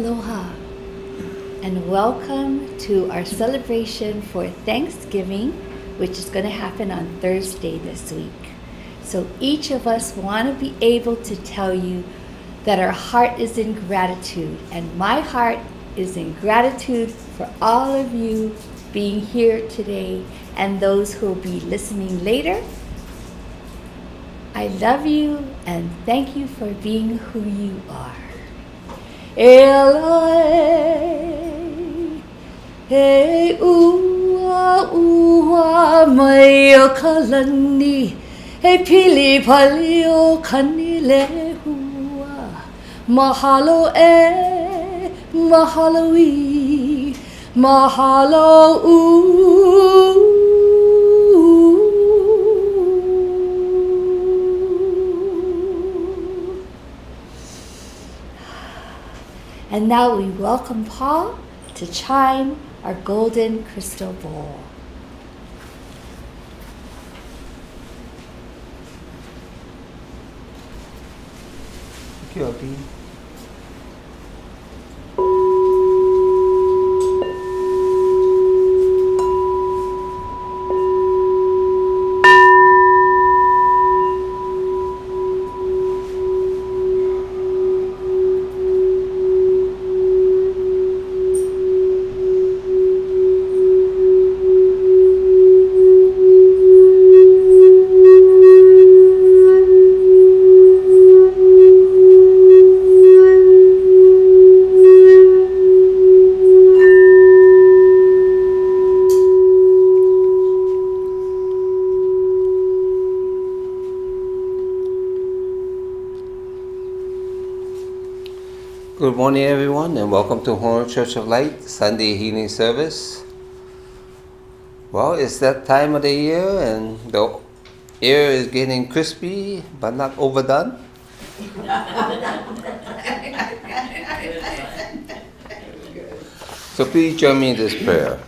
Aloha and welcome to our celebration for Thanksgiving, which is going to happen on Thursday this week. So each of us want to be able to tell you that our heart is in gratitude, and my heart is in gratitude for all of you being here today and those who will be listening later. I love you and thank you for being who you are. Eloi, he ua ua mai o kalani, he pili pali o kani le hua. Mahalo mahalo I, mahalo And now we welcome Paul to chime our golden crystal bowl. Thank you, Auntie. Good morning, everyone, and welcome to Honolulu Church of Light Sunday Healing Service. Well, it's that time of the year, and the air is getting crispy, but not overdone. So please join me in this prayer.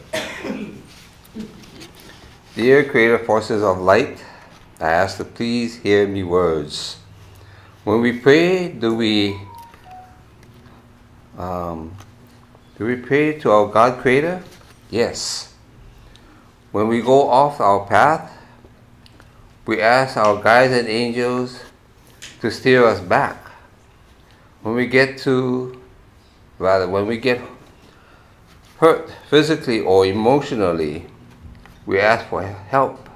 Dear Creator Forces of Light, I ask to please hear me words. When we pray, do we pray to our God Creator? Yes. When we go off our path, we ask our guides and angels to steer us back. When we get hurt physically or emotionally, we ask for help.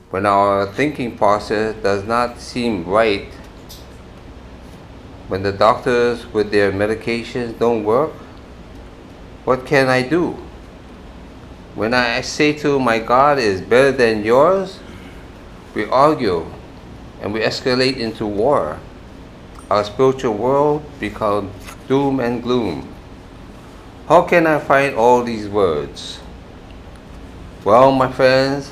When our thinking process does not seem right, when the doctors with their medications don't work, what can I do? When I say to my God is better than yours, we argue and we escalate into war. Our spiritual world becomes doom and gloom. How can I find all these words? Well, my friends,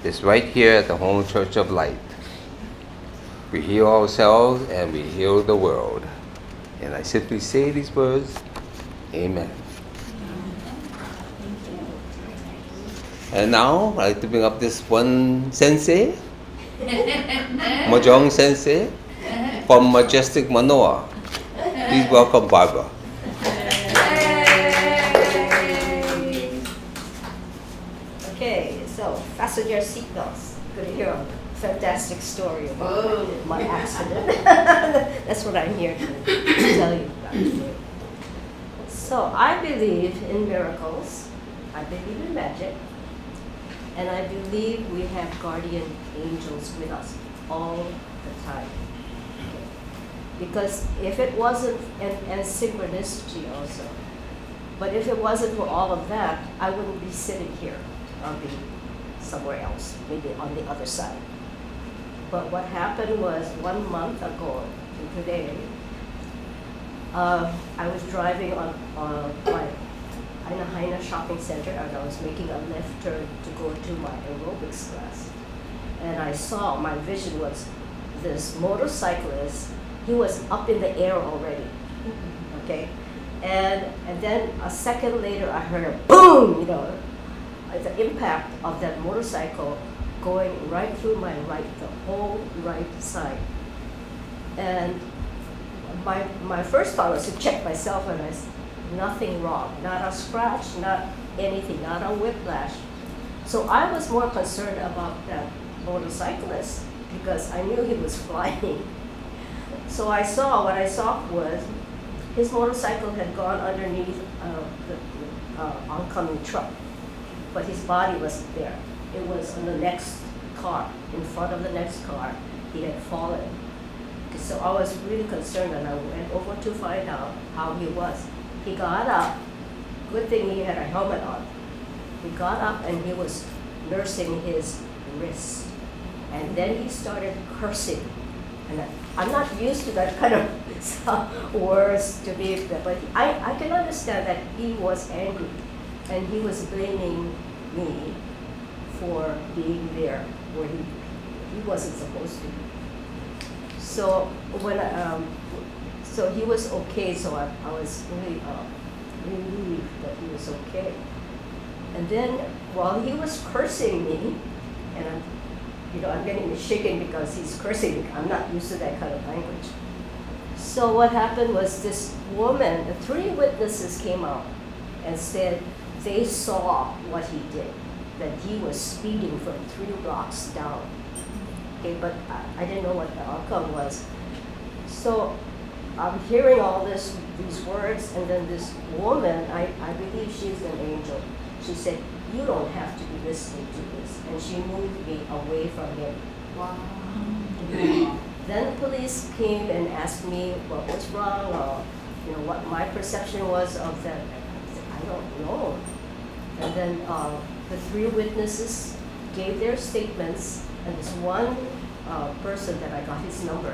it's right here at the Home Church of Light. We heal ourselves and we heal the world. And I simply say these words, Amen. And now I'd like to bring up this one sensei, Mahjong Sensei, from Majestic Manoa. Please welcome Barbara. Okay, so fasten your seatbelts. Good to hear a fantastic story about my accident. That's what I'm here to tell you about. So I believe in miracles. I believe in magic. And I believe we have guardian angels with us all the time. Okay. Because if it wasn't, and synchronicity also, but if it wasn't for all of that, I wouldn't be sitting here. I'll be somewhere else, maybe on the other side. But what happened was 1 month ago to today, I was driving on my Haina shopping center, and I was making a left turn to go to my aerobics class. And I saw, my vision was this motorcyclist. He was up in the air already, okay? And then a second later, I heard a boom, the impact of that motorcycle going right through my right, the whole right side. And my first thought was to check myself, and I said, nothing wrong, not a scratch, not anything, not a whiplash. So I was more concerned about that motorcyclist because I knew he was flying. So what I saw was his motorcycle had gone underneath the oncoming truck, but his body wasn't there. It was on the next car, in front of the next car. He had fallen. So I was really concerned, and I went over to find out how he was. He got up. Good thing he had a helmet on. He got up and he was nursing his wrist. And then he started cursing. And I'm not used to that kind of words to be, but I can understand that he was angry. And he was blaming me for being there where he wasn't supposed to be. So so he was okay. So I was really relieved that he was okay. And then while he was cursing me, and I'm getting shaken because he's cursing me. I'm not used to that kind of language. So what happened was this woman, the 3 witnesses came out and said they saw what he did, that he was speeding from 3 blocks down. Okay, but I didn't know what the outcome was. So I'm hearing all these words, and then this woman, I believe she's an angel. She said, "You don't have to be listening to this," and she moved me away from him. Wow. Then the police came and asked me what was wrong, or what my perception was of that. I said, I don't know. And then the 3 witnesses gave their statements, and this one person that I got his number,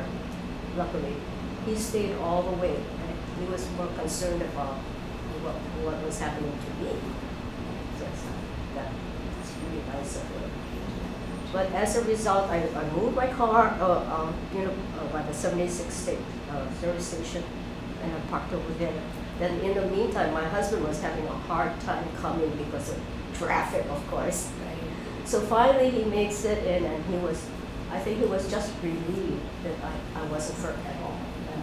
luckily, he stayed all the way. And he was more concerned about what was happening to me. That's really nice of him. But as a result, I moved my car, by the 76 service station, and I parked over there. Then in the meantime, my husband was having a hard time coming because of traffic, of course. Right. So finally, he makes it in, and I think he was just relieved that I wasn't hurt at all. And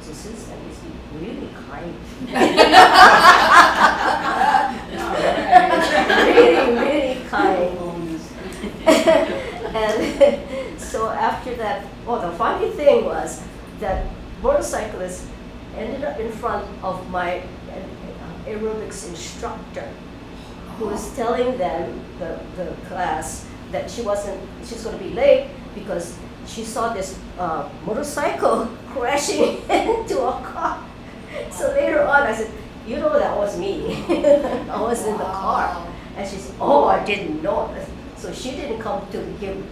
so since then, he's been really kind. Really, really kind. And so after that, the funny thing was that motorcyclist ended up in front of my aerobics instructor, who was telling them, the class, that she's going to be late because she saw this motorcycle crashing into a car. So later on, I said, that was me. I was in the car. And she said, oh, I didn't know. So she didn't come to give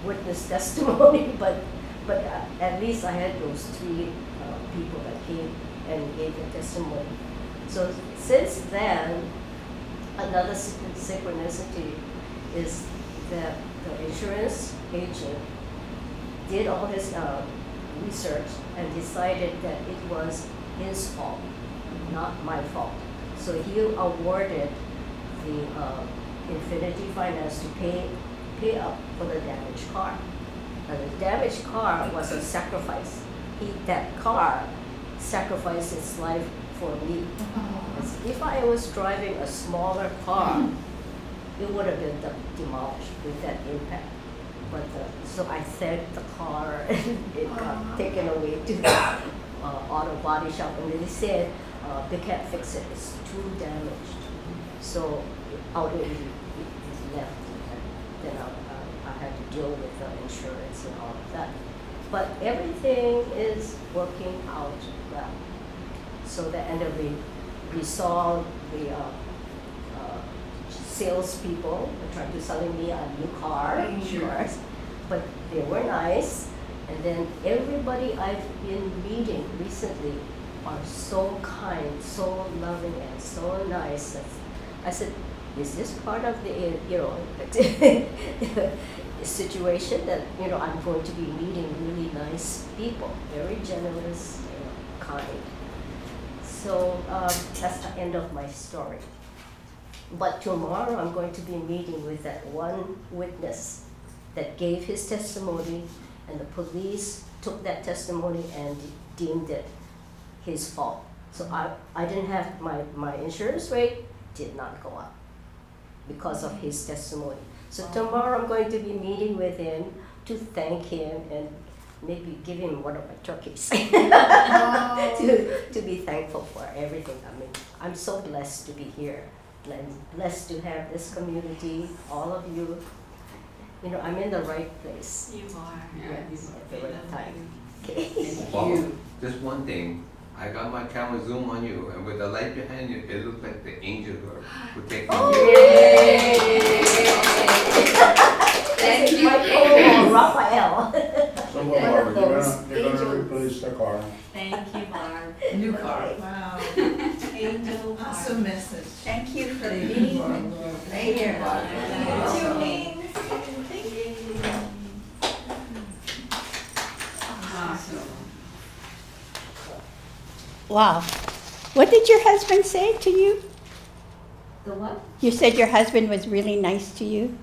witness testimony, but at least I had those 3 people that came and gave their testimony. So since then, another synchronicity is that the insurance agent did all his research and decided that it was his fault, not my fault. So he awarded the Infinity Finance to pay up for the damaged car. And the damaged car was a sacrifice. That car sacrificed its life for me. As if I was driving a smaller car, it would have been demolished with that impact. But so I thanked the car, and it got taken away to the auto body shop, and they said they can't fix it. It's too damaged. So out it left, and then I had to deal with the insurance and all of that. But everything is working out well. So the end of we saw the salespeople trying to selling me a new car, insurance, but they were nice. And then everybody I've been meeting recently are so kind, so loving, and so nice. I said, is this part of the situation that I'm going to be meeting really nice people, very generous, kind. So that's the end of my story. But tomorrow I'm going to be meeting with that one witness that gave his testimony, and the police took that testimony and deemed it his fault. So I didn't have my insurance rate did not go up because of his testimony. So tomorrow I'm going to be meeting with him to thank him and maybe give him one of my turkeys to be thankful for everything. I mean, I'm so blessed to be here. I'm blessed to have this community, all of you. You know, I'm in the right place. You are. Yes, at the right time. Okay. Well, just one thing. I got my camera zoom on you, and with the light behind you, it looked like the angels were protecting you. Thank you. Oh, Raphael. So what, Barbara, they're gonna replace the car. Thank you, Barb. New car. Wow. Angel Barb. Awesome message. Thank you for Thank being you, Barb. right here. Barb. Awesome. Wow. What did your husband say to you? The what? You said your husband was really nice to you?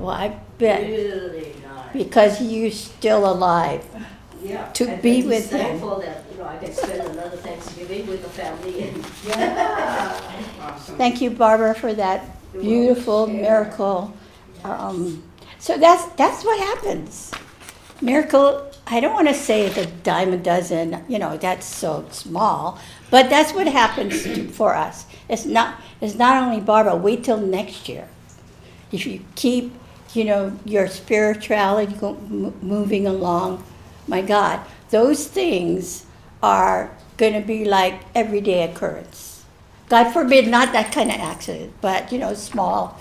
Well, I bet. Really nice. Because you're still alive. Yeah. To And be he's with him. thankful that, you know, I can spend another Thanksgiving with the family. And Awesome. Thank you, Barbara, for that beautiful miracle. So that's what happens. Miracle, I don't want to say it's a dime a dozen, you know, that's so small, but that's what happens for us. It's not only Barbara, wait till next year. If you keep, you know, your spirituality moving along, my God, those things are going to be like everyday occurrence. God forbid, not that kind of accident, but, you know, small,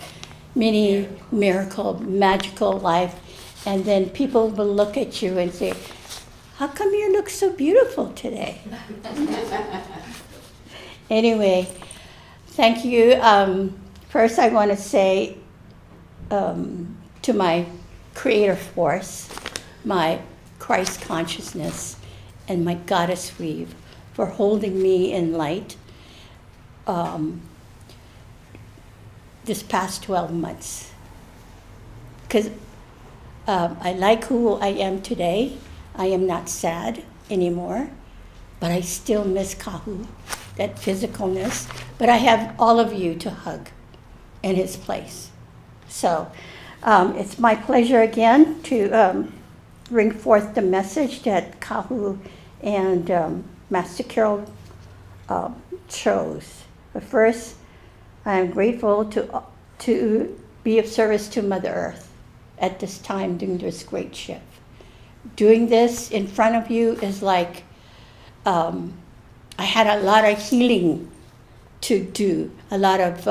mini miracle, magical life. And then people will look at you and say, how come you look so beautiful today? Anyway, thank you. First, I want to say to my creator force, my Christ consciousness, and my goddess weave for holding me in light this past 12 months. Because I like who I am today. I am not sad anymore, but I still miss Kahu, that physicalness. But I have all of you to hug in his place. So it's my pleasure again to bring forth the message that Kahu and Master Carol chose. But first, I am grateful to be of service to Mother Earth at this time during this great shift. Doing this in front of you is like I had a lot of healing to do, a lot of,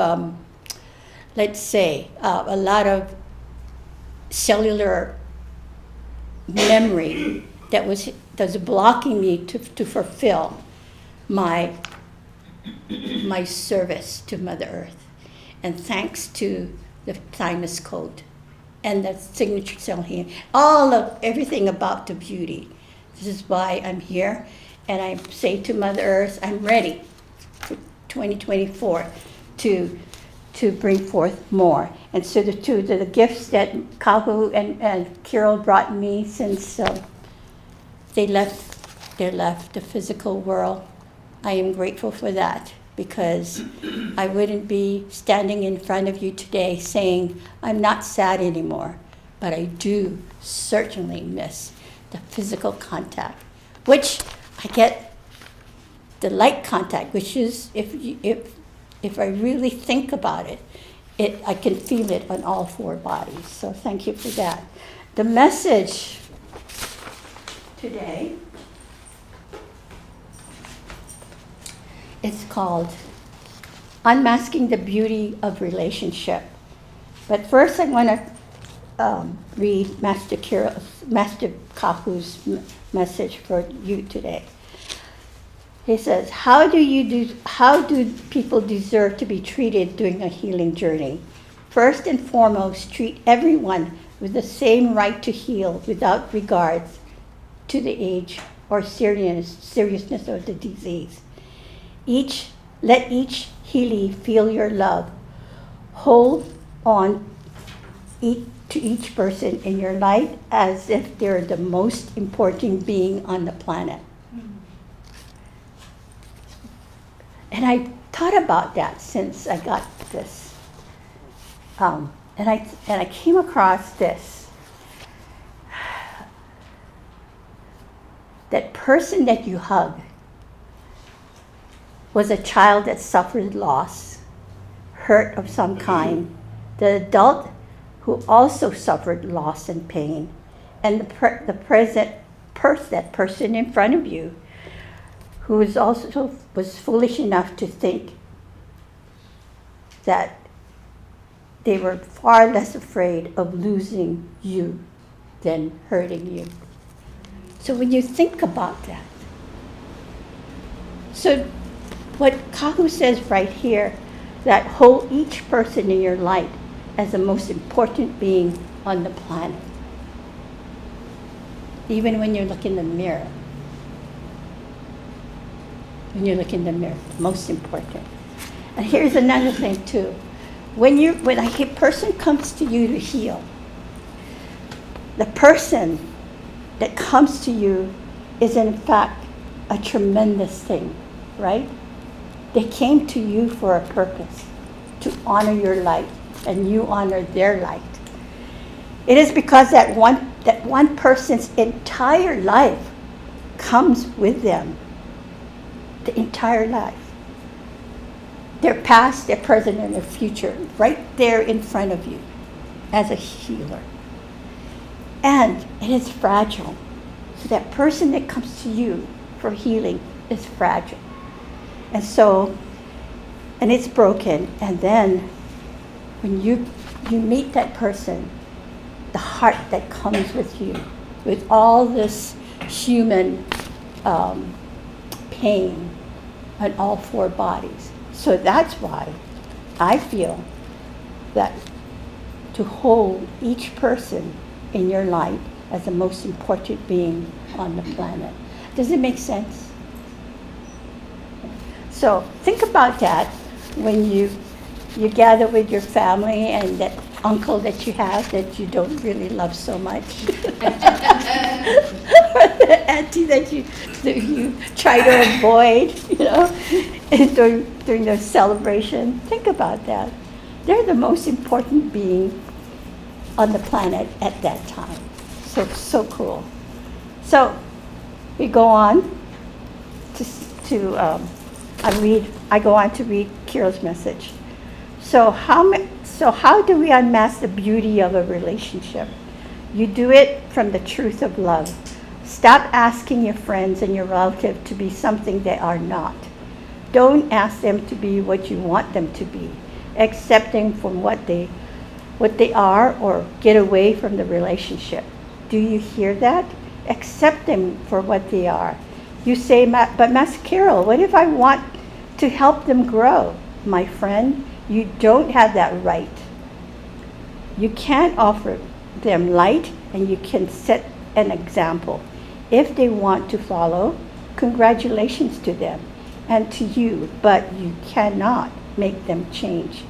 let's say, a lot of cellular memory that was blocking me to fulfill my service to Mother Earth. And thanks to the thymus code and the signature cell healing, everything about the beauty. This is why I'm here. And I say to Mother Earth, I'm ready for 2024 to bring forth more. And so the gifts that Kahu and Carol brought me since they left the physical world, I am grateful for that, because I wouldn't be standing in front of you today saying I'm not sad anymore, but I do certainly miss the physical contact, which I get the light contact, which is, if I really think about it, I can feel it on all four bodies. So thank you for that. The message today, it's called Unmasking the Beauty of Relationship. But first I want to read Master Kahu's message for you today. He says, how do people deserve to be treated during a healing journey? First and foremost, treat everyone with the same right to heal without regard to the age or seriousness of the disease. Let each healee feel your love. Hold on to each person in your life as if they're the most important being on the planet. And I thought about that since I got this. And I came across this. That person that you hug was a child that suffered loss, hurt of some kind, the adult who also suffered loss and pain, and the present that person in front of you who was foolish enough to think that they were far less afraid of losing you than hurting you. So when you think about that, so what Kahu says right here, that hold each person in your light as the most important being on the planet. Even when you look in the mirror. When you look in the mirror, most important. And here's another thing too. When a person comes to you to heal, the person that comes to you is in fact a tremendous thing, right? They came to you for a purpose, to honor your light, and you honor their light. It is because that one person's entire life comes with them, the entire life. Their past, their present, and their future, right there in front of you as a healer. And it is fragile. So that person that comes to you for healing is fragile. And so, and it's broken. And then when you meet that person, the heart that comes with you, with all this human pain on all four bodies. So that's why I feel that to hold each person in your light as the most important being on the planet. Does it make sense? So think about that when you gather with your family and that uncle that you have that you don't really love so much. Or the auntie that you try to avoid, during their celebration. Think about that. They're the most important being on the planet at that time. So cool. So we go on I go on to read Kiro's message. So how do we unmask the beauty of a relationship? You do it from the truth of love. Stop asking your friends and your relatives to be something they are not. Don't ask them to be what you want them to be. Accept them from what they are, or get away from the relationship. Do you hear that? Accept them for what they are. You say, but Master Carol, what if I want to help them grow? My friend, you don't have that right. You can't offer them light, and you can set an example. If they want to follow, congratulations to them and to you, but you cannot make them change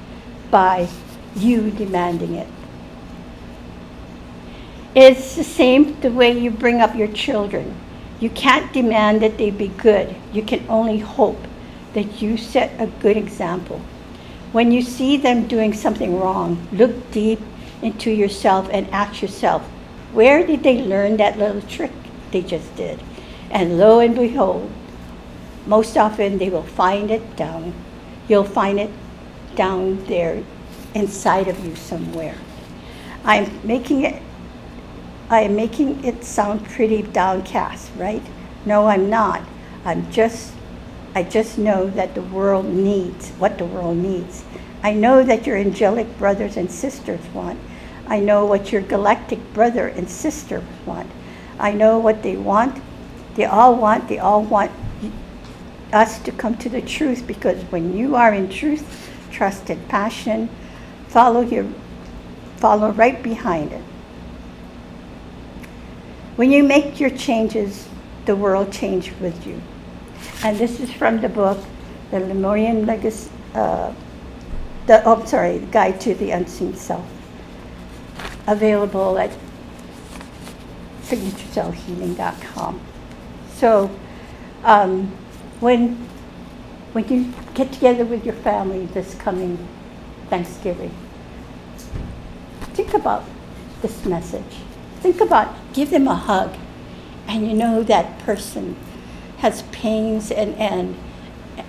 by you demanding it. It's the same the way you bring up your children. You can't demand that they be good. You can only hope that you set a good example. When you see them doing something wrong, look deep into yourself and ask yourself, where did they learn that little trick they just did? And lo and behold, most often they will find it down. You'll find it down there inside of you somewhere. I am making it sound pretty downcast, right? No, I'm not. I just know that the world needs what the world needs. I know that your angelic brothers and sisters want. I know what your galactic brother and sister want. I know what they want. They all want us to come to the truth, because when you are in truth, trust, and passion, follow right behind it. When you make your changes, the world changes with you. And this is from the book, The Lemurian Legacy, Guide to the Unseen Self, available at signaturecellhealing.com. So when when you get together with your family this coming Thanksgiving, think about this message. Think about, give them a hug. And you know that person has pains and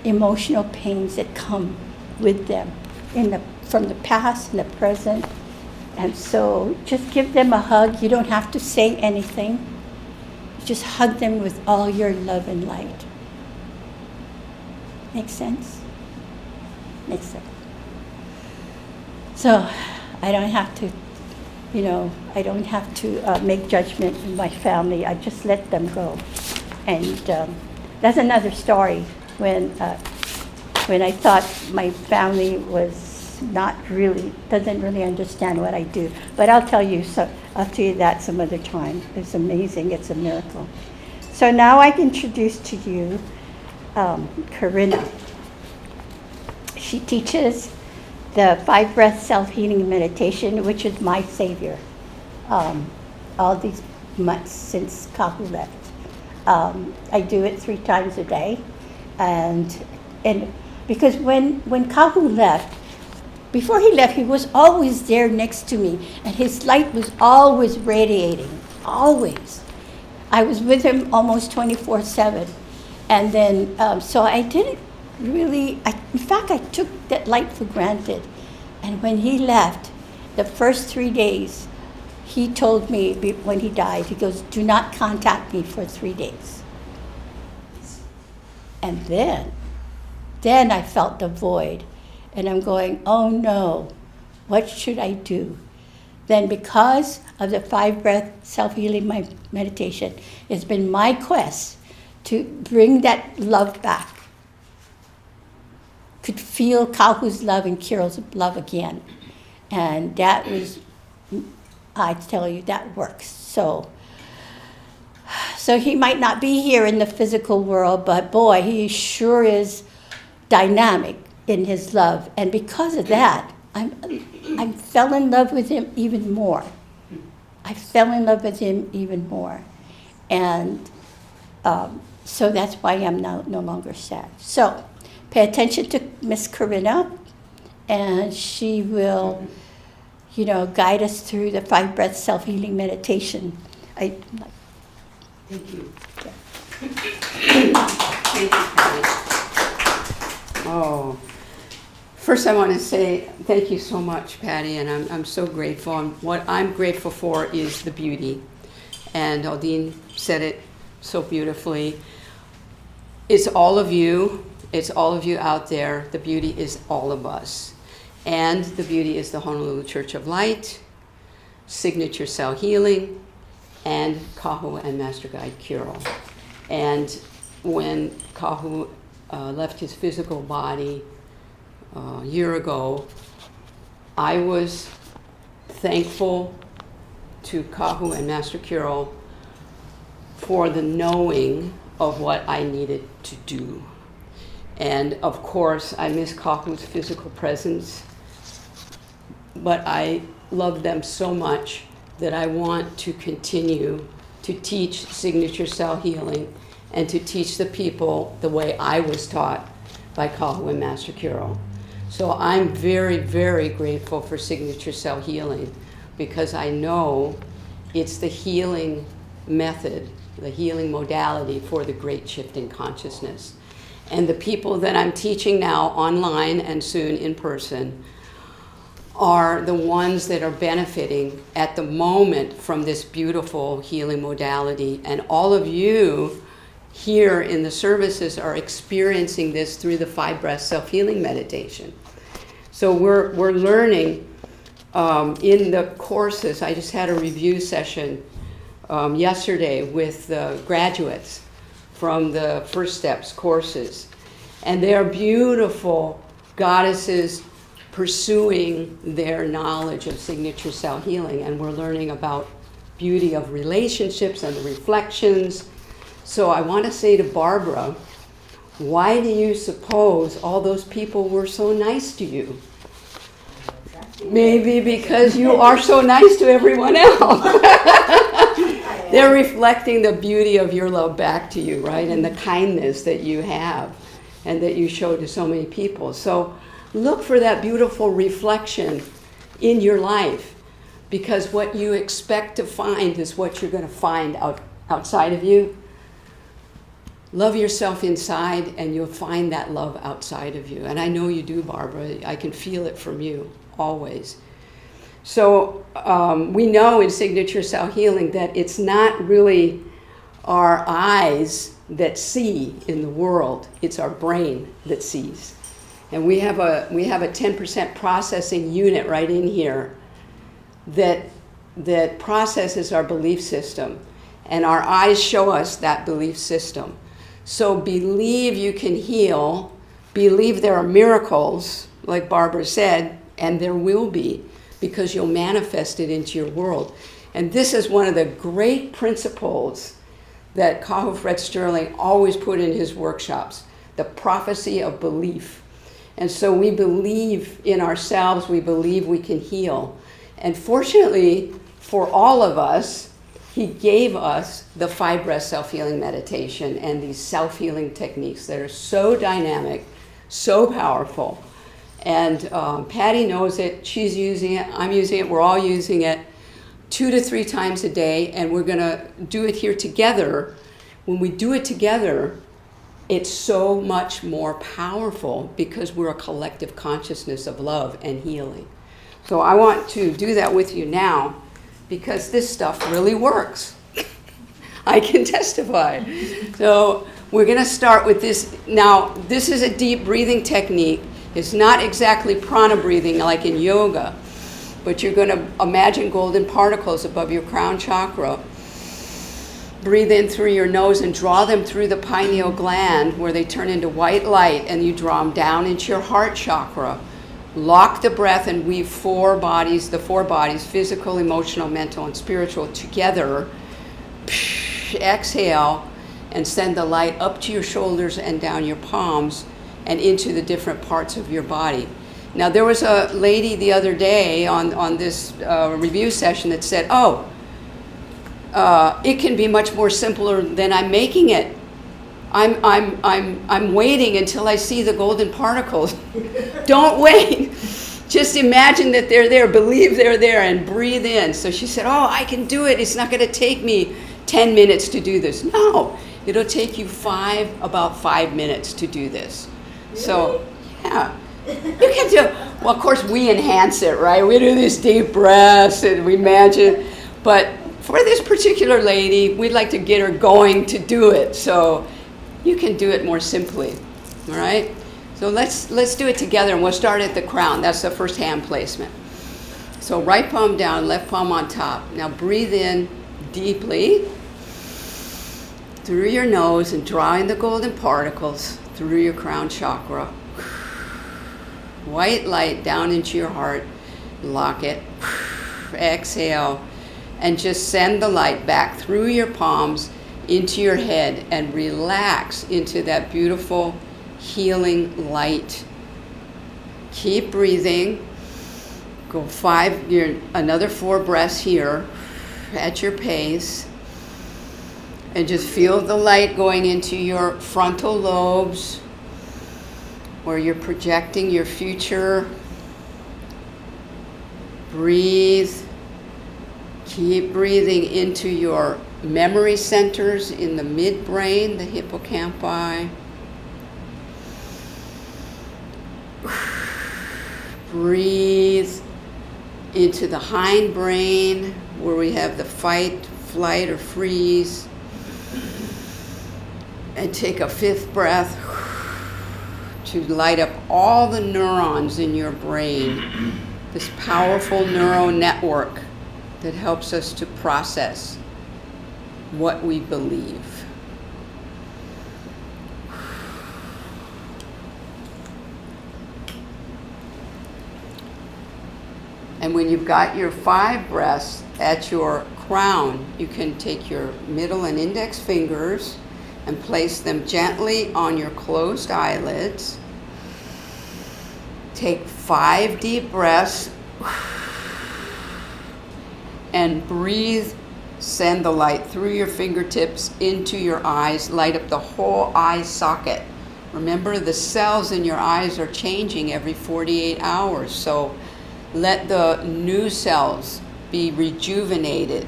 emotional pains that come with them from the past and the present. And so just give them a hug. You don't have to say anything. Just hug them with all your love and light. Make sense? Makes sense. So I don't have to, make judgment in my family. I just let them go. And that's another story when I thought my family doesn't really understand what I do. But I'll tell you that some other time. It's amazing. It's a miracle. So now I introduce to you Corinna. She teaches the 5-breath self-healing meditation, which is my savior. All these months since Kahu left. I do it 3 times a day. And because when Kahu left, before he left, he was always there next to me, and his light was always radiating, always. I was with him almost 24/7. And then, so I didn't really, in fact, I took that light for granted. And when he left, the first 3 days, he told me when he died, he goes, do not contact me for 3 days. And then I felt the void. And I'm going, oh no, what should I do? Then because of the 5-breath self-healing meditation, it's been my quest to bring that love back. Could feel Kahu's love and Kiro's love again. And that was, I tell you, that works. So he might not be here in the physical world, but boy, he sure is dynamic in his love. And because of that, I fell in love with him even more. And so that's why I'm now no longer sad. So pay attention to Miss Corinna, and she will, guide us through the 5-breath self-healing meditation. Thank you. Yeah. Thank you, Patty. Oh, first I want to say thank you so much, Patty, and I'm so grateful. And what I'm grateful for is the beauty. And Aldine said it so beautifully. It's all of you. It's all of you out there. The beauty is all of us. And the beauty is the Honolulu Church of Light, Signature Cell Healing, and Kahu and Master Guide Kiro. And when Kahu left his physical body a year ago, I was thankful to Kahu and Master Kiro for the knowing of what I needed to do. And of course, I miss Kahu's physical presence, but I love them so much that I want to continue to teach Signature Cell Healing and to teach the people the way I was taught by Kahu and Master Kiro. So I'm very, very grateful for Signature Cell Healing because I know it's the healing method, the healing modality for the great shift in consciousness. And the people that I'm teaching now online and soon in person are the ones that are benefiting at the moment from this beautiful healing modality. And all of you here in the services are experiencing this through the 5-breath self-healing meditation. So we're learning in the courses. I just had a review session yesterday with the graduates from the First Steps courses. And they are beautiful goddesses pursuing their knowledge of Signature Cell Healing. And we're learning about beauty of relationships and the reflections. So I want to say to Barbara, why do you suppose all those people were so nice to you? Maybe because you are so nice to everyone else. They're reflecting the beauty of your love back to you, right? And the kindness that you have. and that you show to so many people. So look for that beautiful reflection in your life, because what you expect to find is what you're going to find outside of you. Love yourself inside, and you'll find that love outside of you. And I know you do, Barbara. I can feel it from you, always. So we know in signature cell healing that it's not really our eyes that see in the world. It's our brain that sees. And we have a 10% processing unit right in here that processes our belief system. And our eyes show us that belief system. So believe you can heal, believe there are miracles, like Barbara said, and there will be, because you'll manifest it into your world. And this is one of the great principles that Kahu Fred Sterling always put in his workshops, the prophecy of belief. And so we believe in ourselves, we believe we can heal. And fortunately, for all of us, he gave us the 5 breath self-healing meditation and these self-healing techniques that are so dynamic, so powerful. And Patty knows it, she's using it, I'm using it, we're all using it 2 to 3 times a day, and we're gonna do it here together. When we do it together, it's so much more powerful because we're a collective consciousness of love and healing. So I want to do that with you now, because this stuff really works. I can testify. So we're going to start with this. Now, this is a deep breathing technique. It's not exactly prana breathing like in yoga, but you're going to imagine golden particles above your crown chakra. Breathe in through your nose and draw them through the pineal gland, where they turn into white light, and you draw them down into your heart chakra. Lock the breath and weave the 4 bodies, physical, emotional, mental, and spiritual, together. Exhale and send the light up to your shoulders and down your palms and into the different parts of your body. Now, there was a lady the other day on this review session that said, it can be much more simpler than I'm making it. I'm waiting until I see the golden particles. Don't wait. Just imagine that they're there, believe they're there, and breathe in. So she said, I can do it. It's not going to take me 10 minutes to do this. No, it'll take you about 5 minutes to do this. Really? So, yeah. You can do it. Well, of course, we enhance it, right? We do these deep breaths and we imagine. But for this particular lady, we'd like to get her going to do it. So you can do it more simply, all right? So let's do it together, and we'll start at the crown. That's the first hand placement. So right palm down, left palm on top. Now breathe in deeply through your nose and drawing the golden particles through your crown chakra. White light down into your heart. Lock it. Exhale, and just send the light back through your palms into your head and relax into that beautiful healing light. Keep breathing. Go another 4 breaths here at your pace. And just feel the light going into your frontal lobes, where you're projecting your future. Breathe. Keep breathing into your memory centers in the midbrain, the hippocampi. Breathe into the hindbrain, where we have the fight, flight, or freeze. And take a 5th breath to light up all the neurons in your brain, this powerful neural network that helps us to process what we believe. And when you've got your 5 breaths at your crown, you can take your middle and index fingers and place them gently on your closed eyelids. Take 5 deep breaths and breathe. Send the light through your fingertips into your eyes. Light up the whole eye socket Remember, the cells in your eyes are changing every 48 hours, so let the new cells be rejuvenated.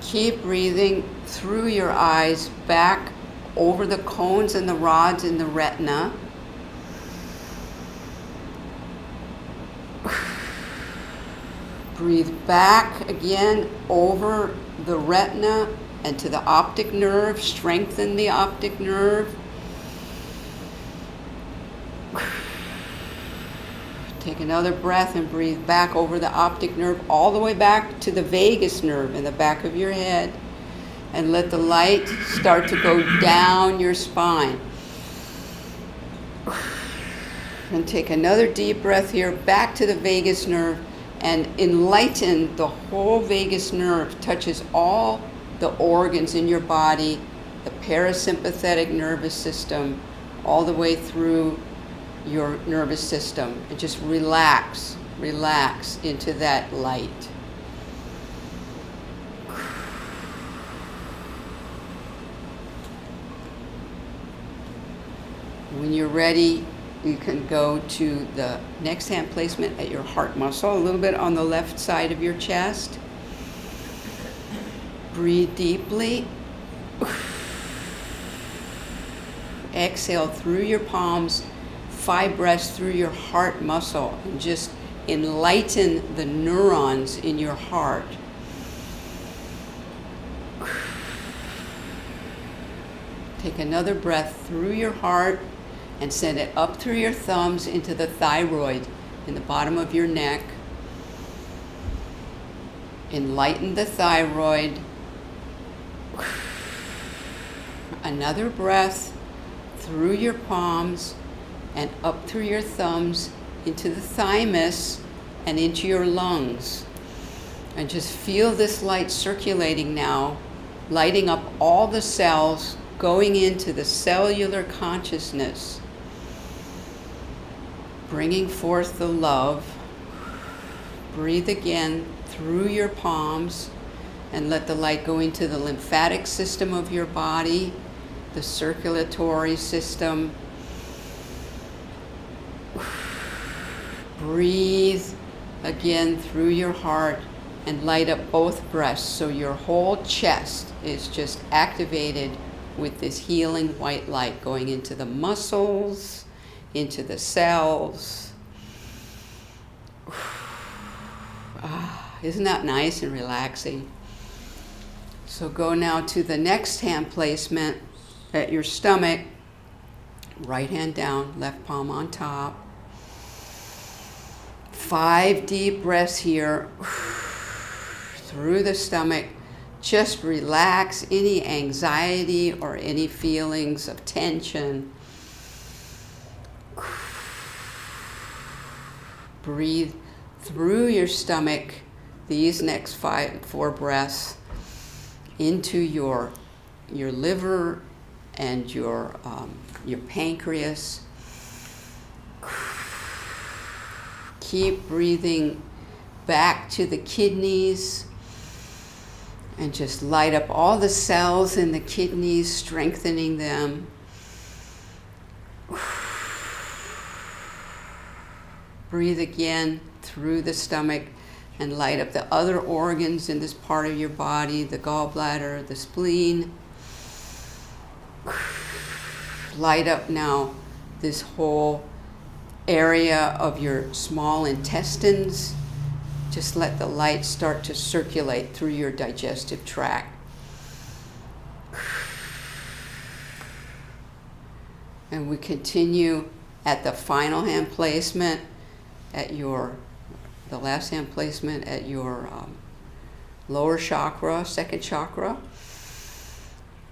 Keep breathing through your eyes back over the cones and the rods in the retina. Breathe back again over the retina and to the optic nerve. Strengthen the optic nerve. Take another breath and breathe back over the optic nerve all the way back to the vagus nerve in the back of your head. And let the light start to go down your spine. And take another deep breath here back to the vagus nerve and enlighten the whole vagus nerve. Touches all the organs in your body, the parasympathetic nervous system, all the way through your nervous system. And just relax into that light. When you're ready, you can go to the next hand placement at your heart muscle, a little bit on the left side of your chest. Breathe deeply. Exhale through your palms, 5 breaths through your heart muscle, and just enlighten the neurons in your heart. Take another breath through your heart and send it up through your thumbs into the thyroid in the bottom of your neck. Enlighten the thyroid. Another breath through your palms and up through your thumbs into the thymus and into your lungs. And just feel this light circulating now, lighting up all the cells, going into the cellular consciousness, bringing forth the love. Breathe again through your palms and let the light go into the lymphatic system of your body, the circulatory system. Breathe again through your heart and light up both breasts so your whole chest is just activated with this healing white light going into the muscles, into the cells. Isn't that nice and relaxing? So go now to the next hand placement at your stomach. Right hand down, left palm on top. 5 deep breaths here through the stomach. Just relax any anxiety or any feelings of tension. Breathe through your stomach these next 4 breaths into your liver and your pancreas. Keep breathing back to the kidneys and just light up all the cells in the kidneys, strengthening them. Breathe again through the stomach and light up the other organs in this part of your body, the gallbladder, the spleen. Light up now this whole area of your small intestines. Just let the light start to circulate through your digestive tract. And we continue at the final hand placement at the last hand placement at your lower chakra, second chakra.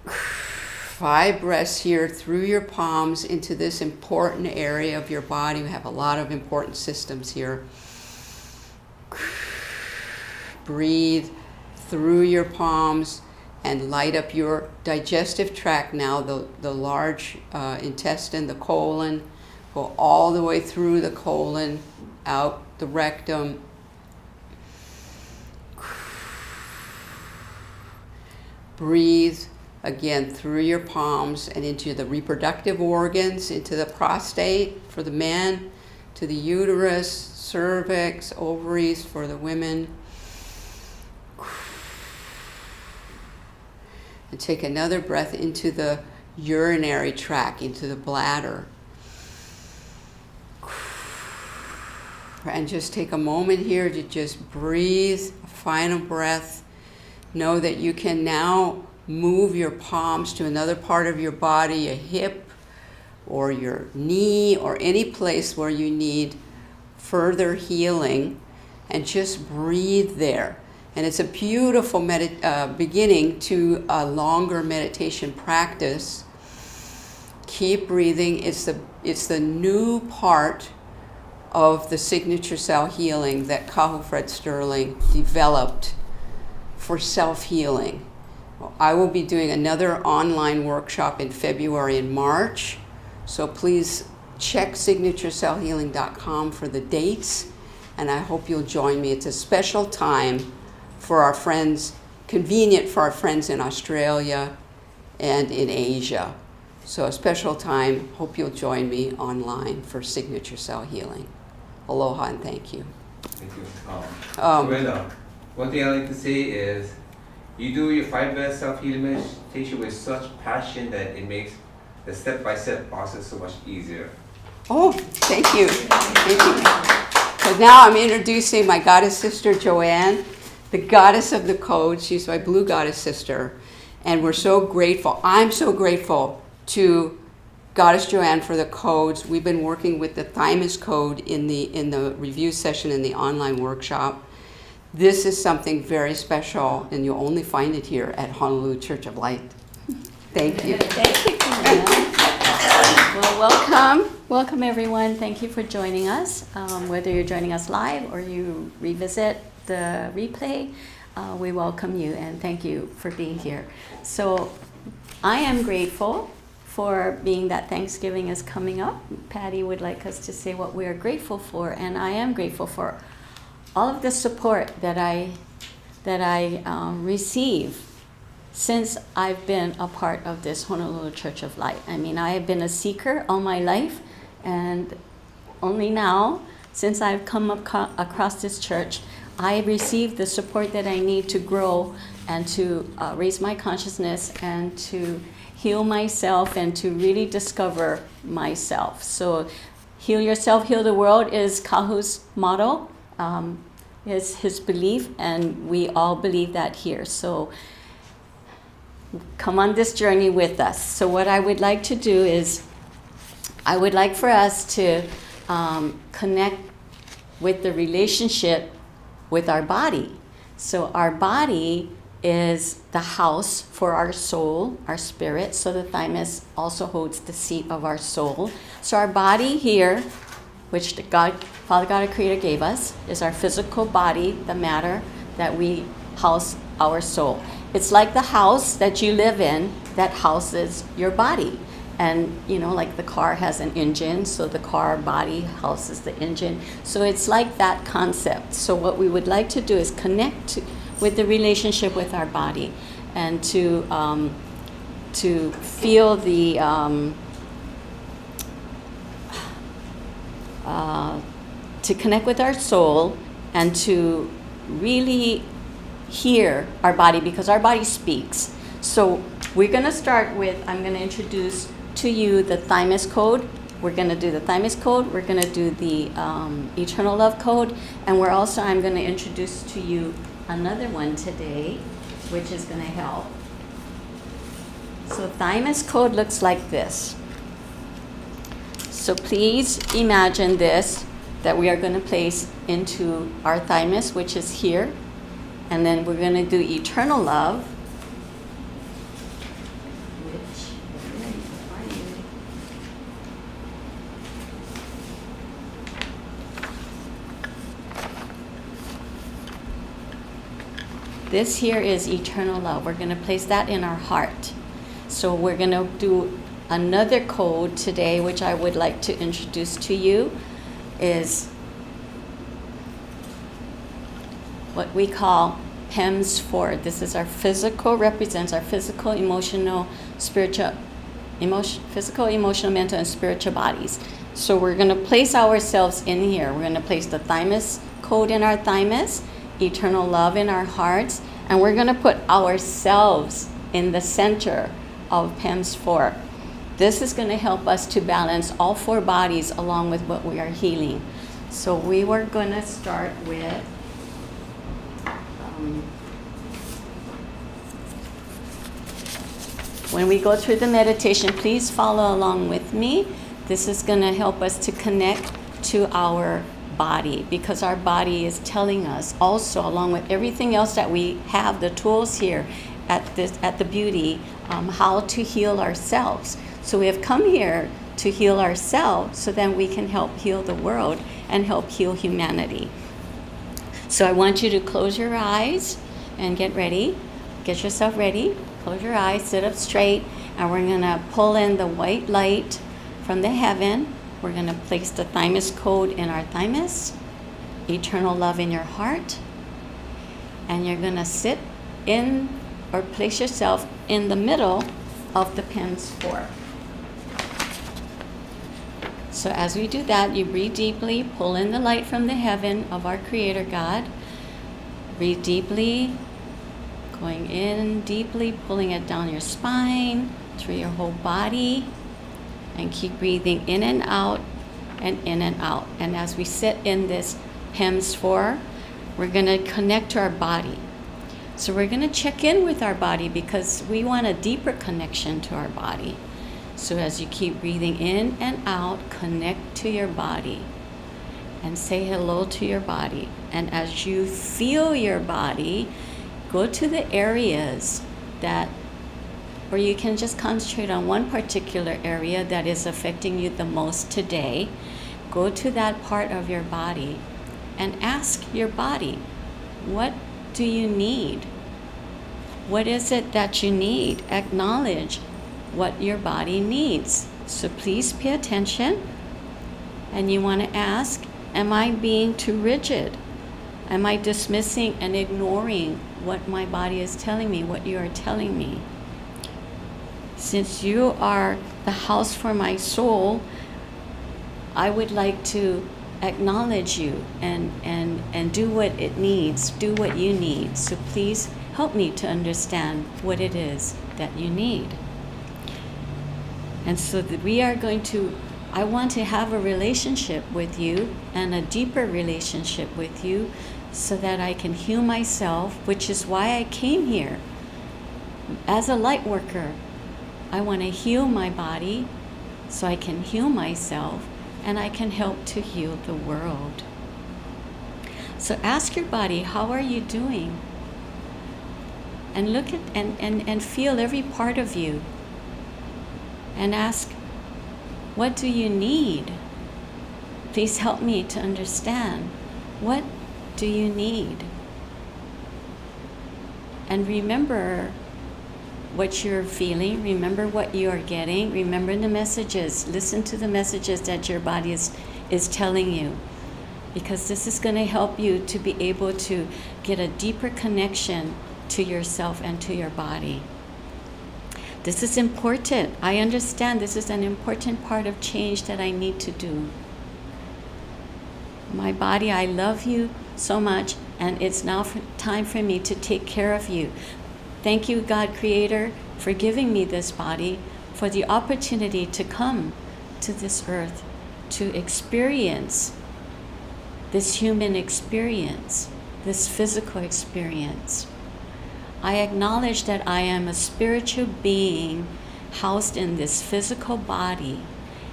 5 breaths here through your palms into this important area of your body. We have a lot of important systems here. Breathe through your palms and light up your digestive tract now, the large intestine, the colon. Go all the way through the colon, out the rectum. Breathe again, through your palms and into the reproductive organs, into the prostate for the men, to the uterus, cervix, ovaries for the women. And take another breath into the urinary tract, into the bladder. And just take a moment here to just breathe, a final breath. Know that you can now move your palms to another part of your body, a hip or your knee or any place where you need further healing, and just breathe there. And it's a beautiful beginning to a longer meditation practice. Keep breathing. It's the new part of the signature cell healing that Kahu Fred developed for self-healing. I will be doing another online workshop in February and March, so please check signaturecellhealing.com for the dates, and I hope you'll join me. It's a special time for our friends, convenient for our friends in Australia and in Asia. So a special time. Hope you'll join me online for Signature Cell Healing. Aloha and thank you. Thank you. Brenda, one thing I like to say is you do your 5-minute self-healing meditation with such passion that it makes the step-by-step process so much easier. Oh, thank you. Thank you. So now I'm introducing my goddess sister, Joanne, the goddess of the code. She's my blue goddess sister. And we're so grateful. I'm so grateful to Goddess Joanne for the codes. We've been working with the thymus code in the review session in the online workshop. This is something very special, and you'll only find it here at Honolulu Church of Light. Thank you. Thank you, Karina. Well, welcome. Welcome, everyone. Thank you for joining us. Whether you're joining us live or you revisit the replay, we welcome you and thank you for being here. So I am grateful for being that Thanksgiving is coming up. Patty would like us to say what we are grateful for, and I am grateful for all of the support that I receive since I've been a part of this Honolulu Church of Light. I mean, I have been a seeker all my life, and only now, since I've come across this church, I receive the support that I need to grow and to raise my consciousness and to heal myself and to really discover myself. So heal yourself, heal the world is Kahu's motto, is his belief, and we all believe that here. So come on this journey with us. So what I would like to do is, I would like for us to connect with the relationship with our body. So our body is the house for our soul, our spirit. So the thymus also holds the seat of our soul. So our body here, which the Father God, our Creator, gave us, is our physical body, the matter that we house our soul. It's like the house that you live in that houses your body. And, you know, like the car has an engine, so the car body houses the engine. So it's like that concept. So what we would like to do is connect with the relationship with our body and to feel the, to connect with our soul and to really hear our body, because our body speaks. So we're going to start with, I'm going to introduce to you the thymus code. We're going to do the thymus code. We're going to do the eternal love code. And we're also, I'm going to introduce to you another one today, which is going to help. So thymus code looks like this. So please imagine this, that we are going to place into our thymus, which is here. And then we're going to do eternal love, which we're ready to find. This here is eternal love. We're going to place that in our heart. So we're going to do another code today, which I would like to introduce to you, is what we call PEMS 4. This is our physical, represents our physical, emotional, spiritual, physical, emotional, mental, and spiritual bodies. So we're going to place ourselves in here. We're going to place the thymus code in our thymus, eternal love in our hearts, and we're going to put ourselves in the center of PEMS 4. This is going to help us to balance all 4 bodies along with what we are healing. So we were going to start with when we go through the meditation, please follow along with me. This is going to help us to connect to our body, because our body is telling us also, along with everything else that we have, the tools here at the beauty, how to heal ourselves. So we have come here to heal ourselves so then we can help heal the world and help heal humanity. So I want you to close your eyes and get ready. Get yourself ready. Close your eyes, sit up straight, and we're going to pull in the white light from the heaven. We're going to place the thymus code in our thymus, eternal love in your heart, and you're going to sit in or place yourself in the middle of the PEMS 4. So as we do that, you breathe deeply, pull in the light from the heaven of our Creator God. Breathe deeply, going in deeply, pulling it down your spine, through your whole body, and keep breathing in and out and in and out. And as we sit in this PEMS 4, we're going to connect to our body. So we're going to check in with our body because we want a deeper connection to our body. So as you keep breathing in and out, connect to your body and say hello to your body. And as you feel your body, go to the areas or you can just concentrate on one particular area that is affecting you the most today. Go to that part of your body and ask your body, what do you need? What is it that you need? Acknowledge what your body needs. So please pay attention. And you want to ask, am I being too rigid? Am I dismissing and ignoring what my body is telling me, what you are telling me? Since you are the house for my soul, I would like to acknowledge you and do what it needs, do what you need. So please help me to understand what it is that you need. And so that we are going to, I want to have a relationship with you and a deeper relationship with you so that I can heal myself, which is why I came here. As a light worker, I want to heal my body so I can heal myself and I can help to heal the world. So ask your body, how are you doing? And look at and feel every part of you. And ask, what do you need? Please help me to understand. What do you need? And remember what you're feeling. Remember what you are getting. Remember the messages. Listen to the messages that your body is telling you. Because this is going to help you to be able to get a deeper connection to yourself and to your body. This is important. I understand this is an important part of change that I need to do. My body, I love you so much, and it's now time for me to take care of you. Thank you, God Creator, for giving me this body, for the opportunity to come to this earth, to experience this human experience, this physical experience. I acknowledge that I am a spiritual being housed in this physical body,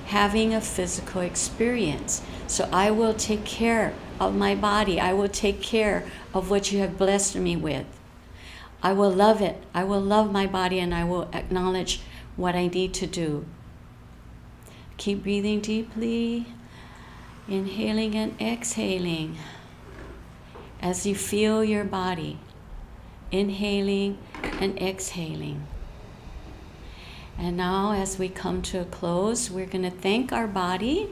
having a physical experience. So I will take care of my body. I will take care of what you have blessed me with. I will love it. I will love my body, and I will acknowledge what I need to do. Keep breathing deeply, inhaling and exhaling as you feel your body. Inhaling and exhaling. And now as we come to a close, we're going to thank our body.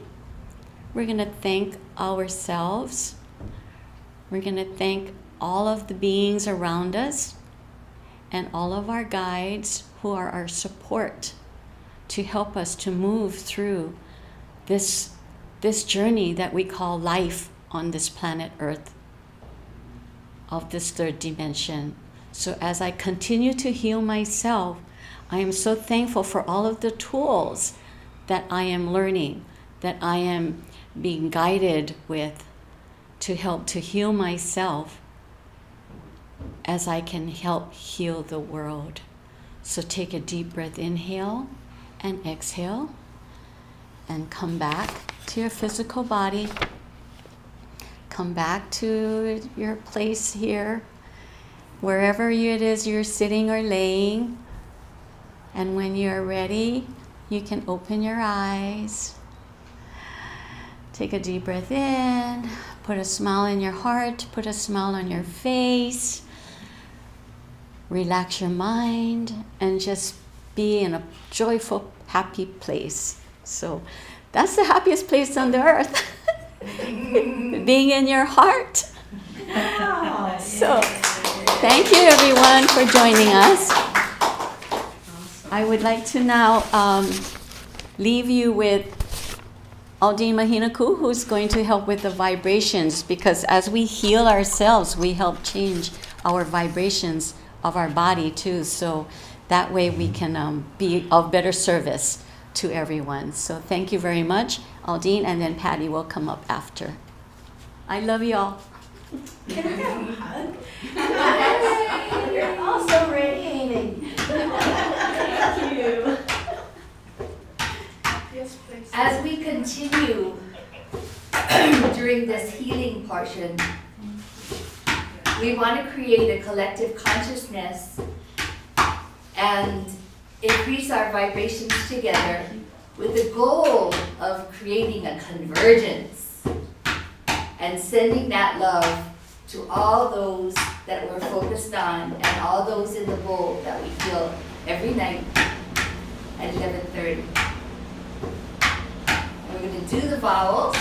We're going to thank ourselves. We're going to thank all of the beings around us and all of our guides who are our support to help us to move through this journey that we call life on this planet Earth of this third dimension. So as I continue to heal myself, I am so thankful for all of the tools that I am learning, that I am being guided with to help to heal myself as I can help heal the world. So take a deep breath, inhale and exhale, and come back to your physical body. Come back to your place here, wherever it is you're sitting or laying. And when you're ready, you can open your eyes. Take a deep breath in, put a smile in your heart, put a smile on your face. Relax your mind and just be in a joyful, happy place. So that's the happiest place on the earth. Being in your heart. So thank you everyone for joining us. I would like to now leave you with Aldine Mahinaku, who's going to help with the vibrations, because as we heal ourselves, we help change our vibrations of our body too. So that way we can be of better service to everyone. So thank you very much, Aldine, and then Patty will come up after. I love you all. Can I have a hug? You're also radiating. Thank you. Yes, please. As we continue during this healing portion, we want to create a collective consciousness and increase our vibrations together with the goal of creating a convergence and sending that love to all those that we're focused on and all those in the bowl that we feel every night at 11:30. We're going to do the vowels.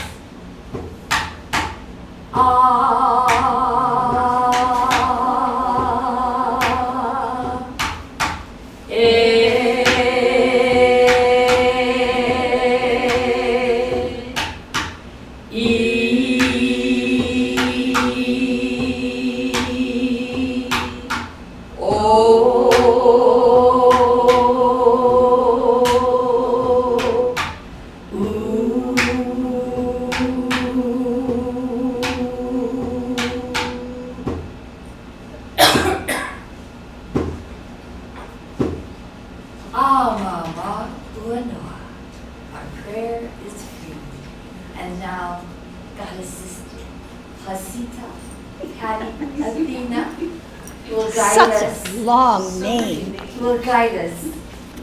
Such a long name. Will guide us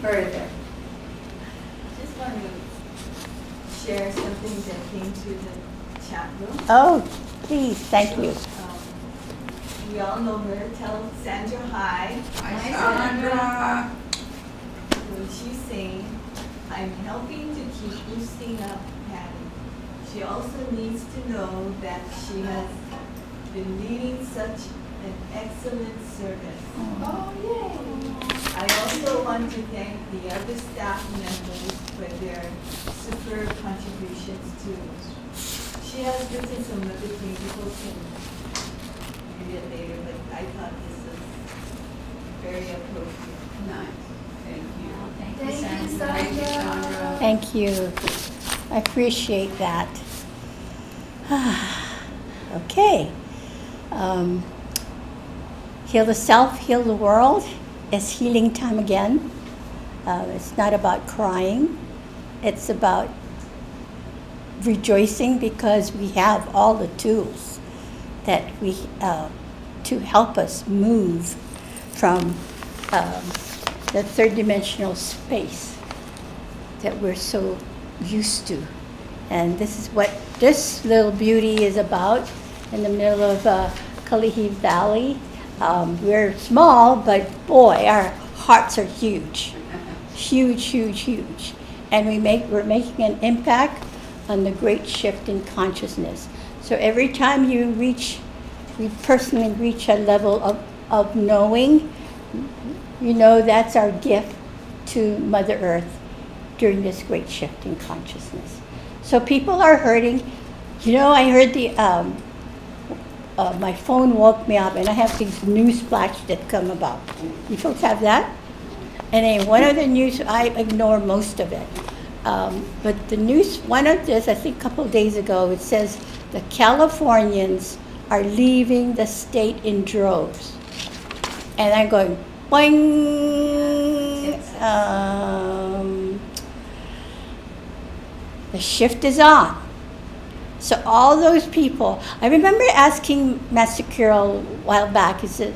further. Just want to share something that came to the chat room. Oh, please, thank you. We all know her. Tell Sandra hi. Hi, Sandra. So she's saying, I'm helping to keep boosting up Patty. She also needs to know that she has been leading such an excellent service. Oh, yay. I also want to thank the other staff members for their superb contributions too. She has written some other things people can read it later, but I thought this was very appropriate. Nice. Thank you. Thank you, Sandra. Thank you. I appreciate that. Okay. Heal the self, heal the world. It's healing time again. It's not about crying. It's about rejoicing because we have all the tools that we to help us move from the third dimensional space that we're so used to. And this is what this little beauty is about in the middle of Kalihi Valley. We're small, but boy, our hearts are huge. Huge, huge, huge. And we're making an impact on the great shift in consciousness. So every time you reach we personally reach a level of knowing, that's our gift to Mother Earth during this great shift in consciousness. So people are hurting. I heard my phone woke me up, and I have these news flash that come about. You folks have that? And then one of the news, I ignore most of it. But the news, one of this, I think a couple of days ago, it says the Californians are leaving the state in droves. And I'm going, boing! The shift is on. So all those people, I remember asking Master Kirill a while back, he said,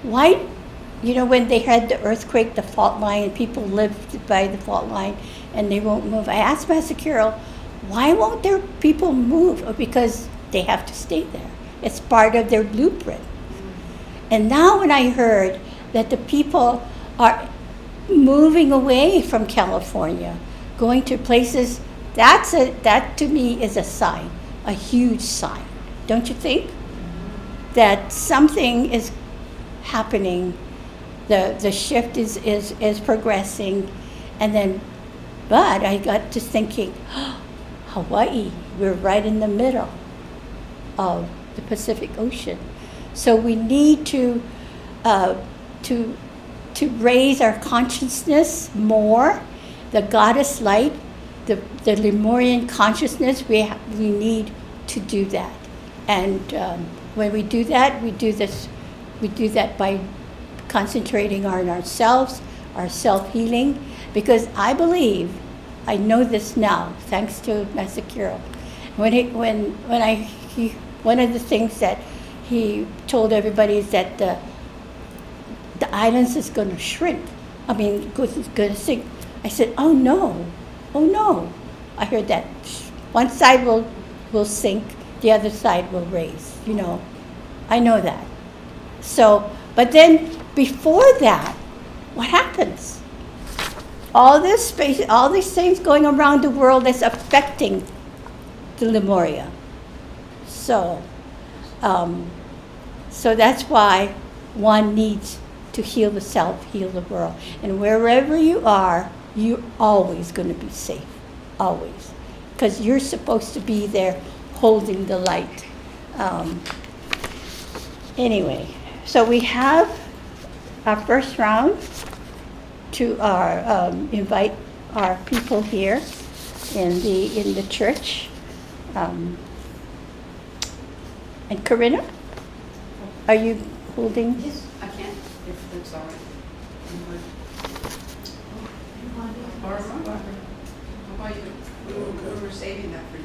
why, when they had the earthquake, the fault line, and people lived by the fault line and they won't move. I asked Master Kirill, why won't their people move? Oh, because they have to stay there. It's part of their blueprint. And now when I heard that the people are moving away from California, going to places, that to me is a sign, a huge sign. Don't you think? That something is happening, the shift is progressing, and then, but I got to thinking, Hawaii, we're right in the middle of the Pacific Ocean. So we need to raise our consciousness more, the goddess light, the Lemurian consciousness, we need to do that. And when we do that, we do that by concentrating on ourselves, our self-healing, because I believe, I know this now, thanks to Master Kirill. One of the things that he told everybody is that the islands is going to shrink. Going to sink. I said, oh no. I heard that one side will sink, the other side will raise. I know that. So, but then before that, what happens? All this space, all these things going around the world is affecting the Lemuria. So that's why one needs to heal the self, heal the world. And wherever you are, you're always going to be safe, always. Because you're supposed to be there holding the light. Anyway, so we have our first round to invite our people here in the church. And Corinna, are you holding? Yes, I can, if that's all right. Barbara, how about you? We were saving that for you.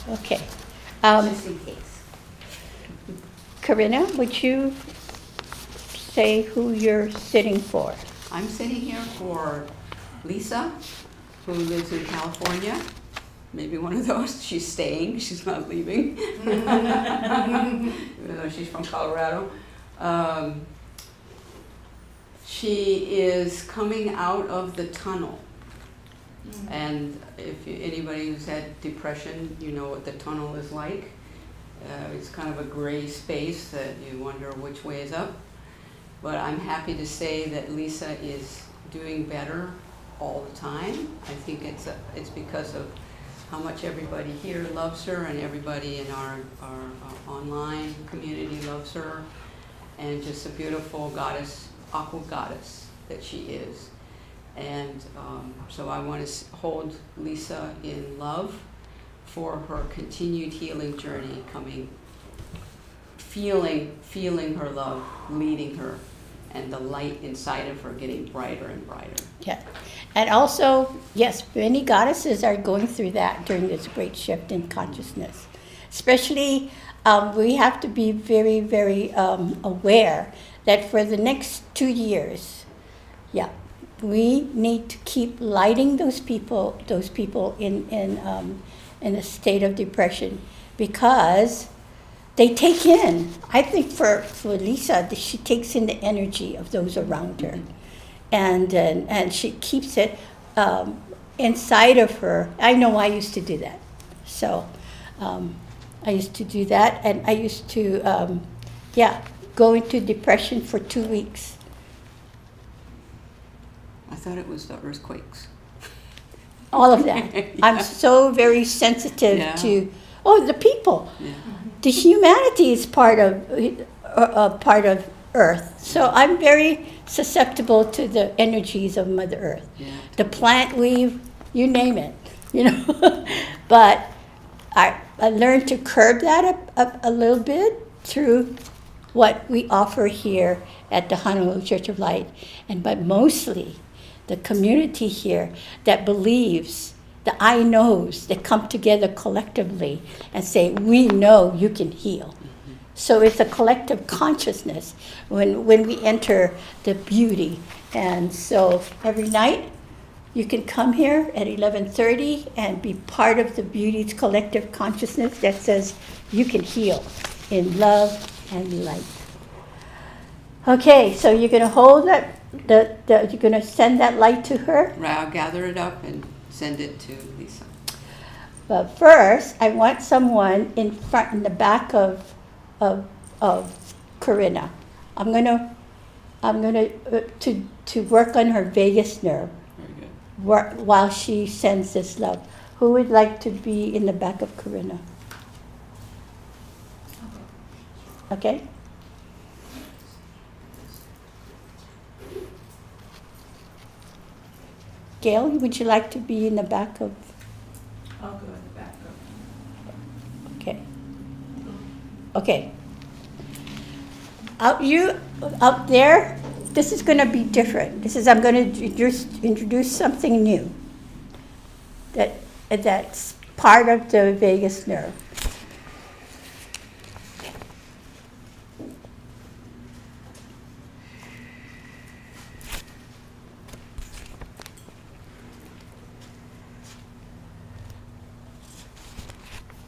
Okay. Just in case. Corinna, would you say who you're sitting for? I'm sitting here for Lisa, who lives in California. Maybe one of those. She's staying. She's not leaving. Even though she's from Colorado. She is coming out of the tunnel. And if anybody who's had depression, you know what the tunnel is like. It's kind of a gray space that you wonder which way is up. But I'm happy to say that Lisa is doing better all the time. I think it's because of how much everybody here loves her, and everybody in our online community loves her, and just a beautiful goddess, aqua goddess that she is. And so I want to hold Lisa in love for her continued healing journey, feeling her love, leading her, and the light inside of her getting brighter and brighter. Yeah. And also, yes, many goddesses are going through that during this great shift in consciousness. Especially, we have to be very, very aware that for the next 2 years, we need to keep lighting those people in a state of depression, because they take in, I think for Lisa, she takes in the energy of those around her. and she keeps it inside of her. I know I used to do that. So I used to do that, and I used to, go into depression for 2 weeks. I thought it was the earthquakes. All of that. I'm so very sensitive Yeah. to, the people. Yeah. The humanity is part of Earth. So I'm very susceptible to the energies of Mother Earth. Yeah. The plant weave, you name it, But I learned to curb that a little bit through what we offer here at the Honolulu Church of Light, but mostly the community here that believes, the I knows, that come together collectively and say, we know you can heal. So it's a collective consciousness when we enter the beauty. And so every night you can come here at 11:30 and be part of the beauty's collective consciousness that says you can heal in love and light. Okay, so you're going to hold that, you're going to send that light to her. Right, I'll gather it up and send it to Lisa. But first, I want someone in front, in the back of Corinna. I'm gonna to work on her vagus nerve Very good. while she sends this love. Who would like to be in the back of Corinna? Okay. Gail, would you like to be in the back of? I'll go in the back row. Okay. Okay. Out there, this is going to be different. I'm going to introduce something new. That's part of the vagus nerve.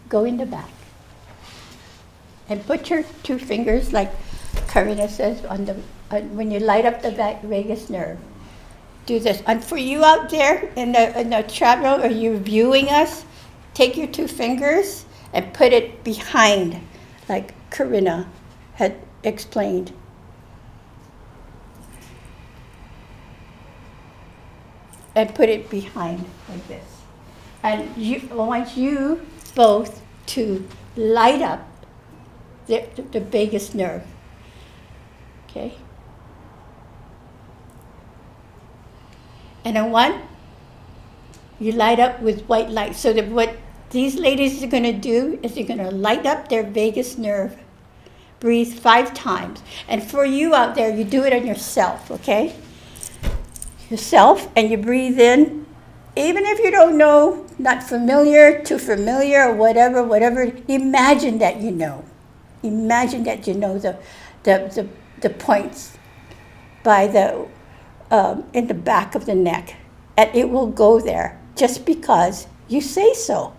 Go in the back. And put your 2 fingers, like Karina says, when you light up the vagus nerve. Do this. And for you out there in the chat room, or you viewing us, take your 2 fingers and put it behind, like Karina had explained. And put it behind like this. And I want you both to light up the vagus nerve. Okay? And I want you light up with white light. So that what these ladies are going to do is they're going to light up their vagus nerve. Breathe 5 times. And for you out there, you do it on yourself, okay? Yourself, and you breathe in. Even if you don't know, not familiar, too familiar, or whatever, imagine that you know. Imagine that you know the points by the in the back of the neck, and it will go there just because you say so.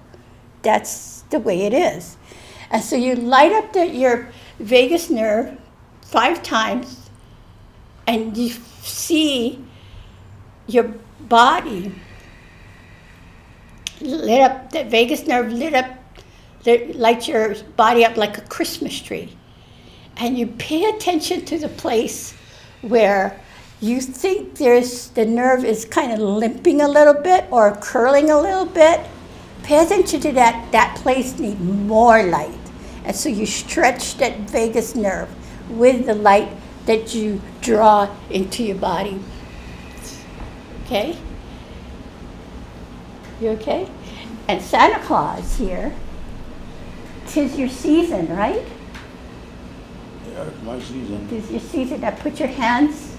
That's the way it is. And so you light up your vagus nerve 5 times, and you see your body lit up, the vagus nerve lit up, light your body up like a Christmas tree. And you pay attention to the place where you think the nerve is kind of limping a little bit or curling a little bit. Pay attention to that place needs more light. And so you stretch that vagus nerve with the light that you draw into your body. Okay? You okay? And Santa Claus here, 'tis your season, right? Yeah, it's my season. 'Tis your season. Now put your hands,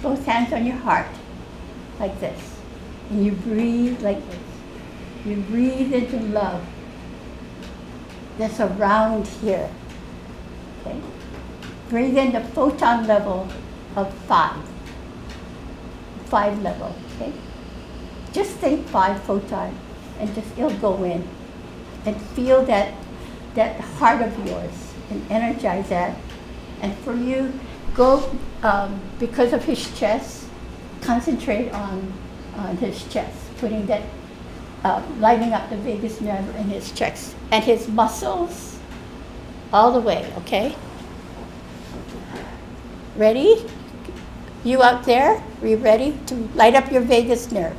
both hands on your heart, like this. And you breathe like this. You breathe into love that's around here. Okay? Breathe in the photon level of 5. 5 level, okay? Just think 5 photon and it'll go in and feel that heart of yours and energize that. And for you, go, because of his chest, concentrate on his chest, putting that, lighting up the vagus nerve in his chest and his muscles all the way, okay? Ready? You out there, are you ready to light up your vagus nerve?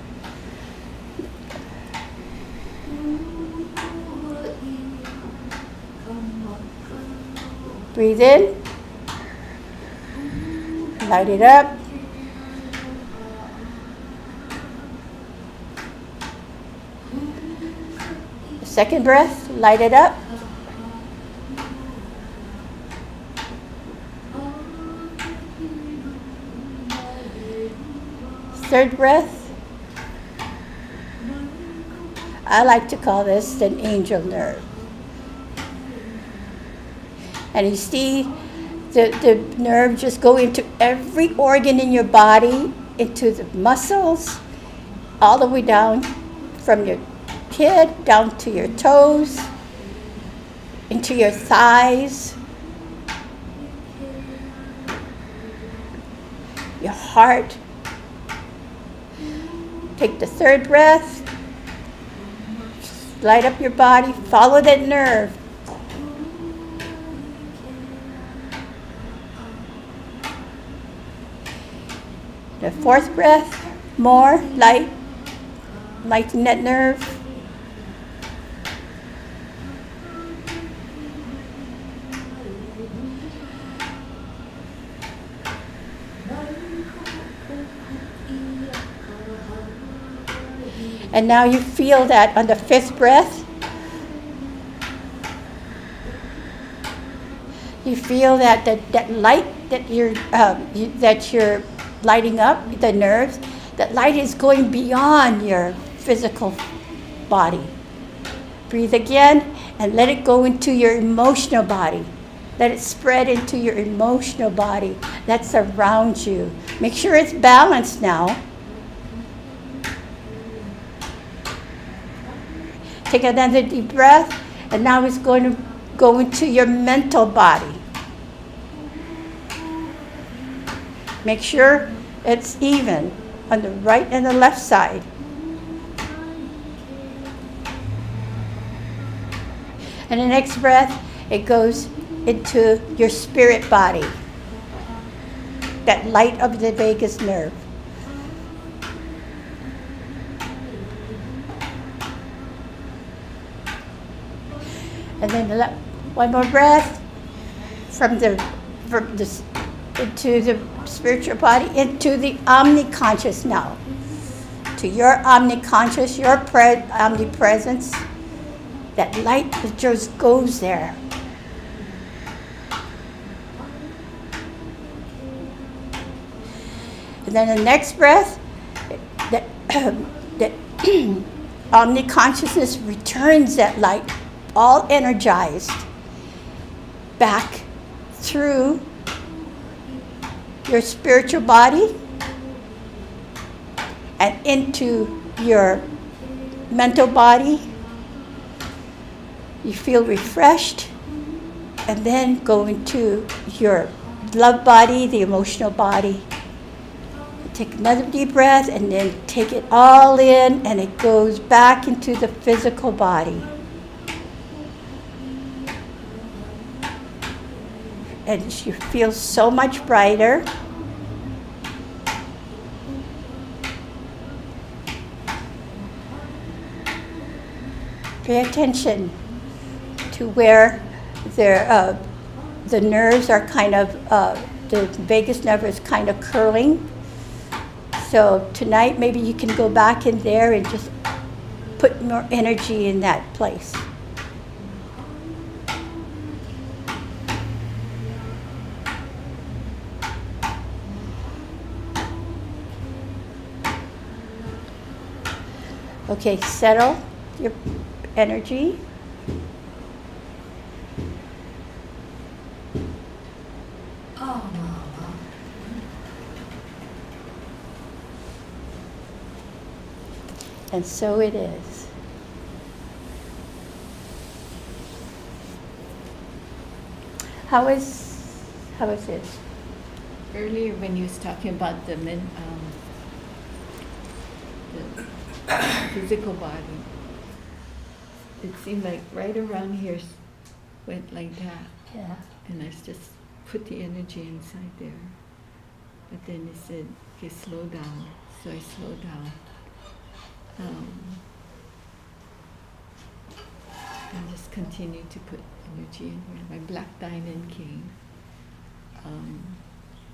Breathe in. Light it up. Second breath, light it up. Third breath. I like to call this an angel nerve. And you see the nerve just go into every organ in your body, into the muscles, all the way down from your head down to your toes, into your thighs, your heart. Take the third breath, light up your body, follow that nerve. The fourth breath, more light, lighten that nerve. And now you feel that on the fifth breath. You feel that light that you're lighting up, the nerves, that light is going beyond your physical body. Breathe again and let it go into your emotional body. Let it spread into your emotional body that's around you. Make sure it's balanced now. Take another deep breath, and now it's going to go into your mental body. Make sure it's even on the right and the left side. And the next breath, it goes into your spirit body, that light of the vagus nerve. And then one more breath into the spiritual body, into the omniconscious now. To your omniconscious, your omnipresence, that light that just goes there. And then the next breath, that omniconsciousness returns that light, all energized, back through your spiritual body and into your mental body. You feel refreshed, and then go into your love body, the emotional body. Take another deep breath and then take it all in, and it goes back into the physical body. And you feel so much brighter. Pay attention to where the nerves are kind of, the vagus nerve is kind of curling. So tonight maybe you can go back in there and just put more energy in that place. Okay, settle your energy. And so it is. How is it? Earlier when you was talking about the the physical body. It seemed like right around here went like that. Yeah. And I just put the energy inside there. But then he said, okay, slow down. So I slowed down. And just continued to put energy in here. My black diamond came.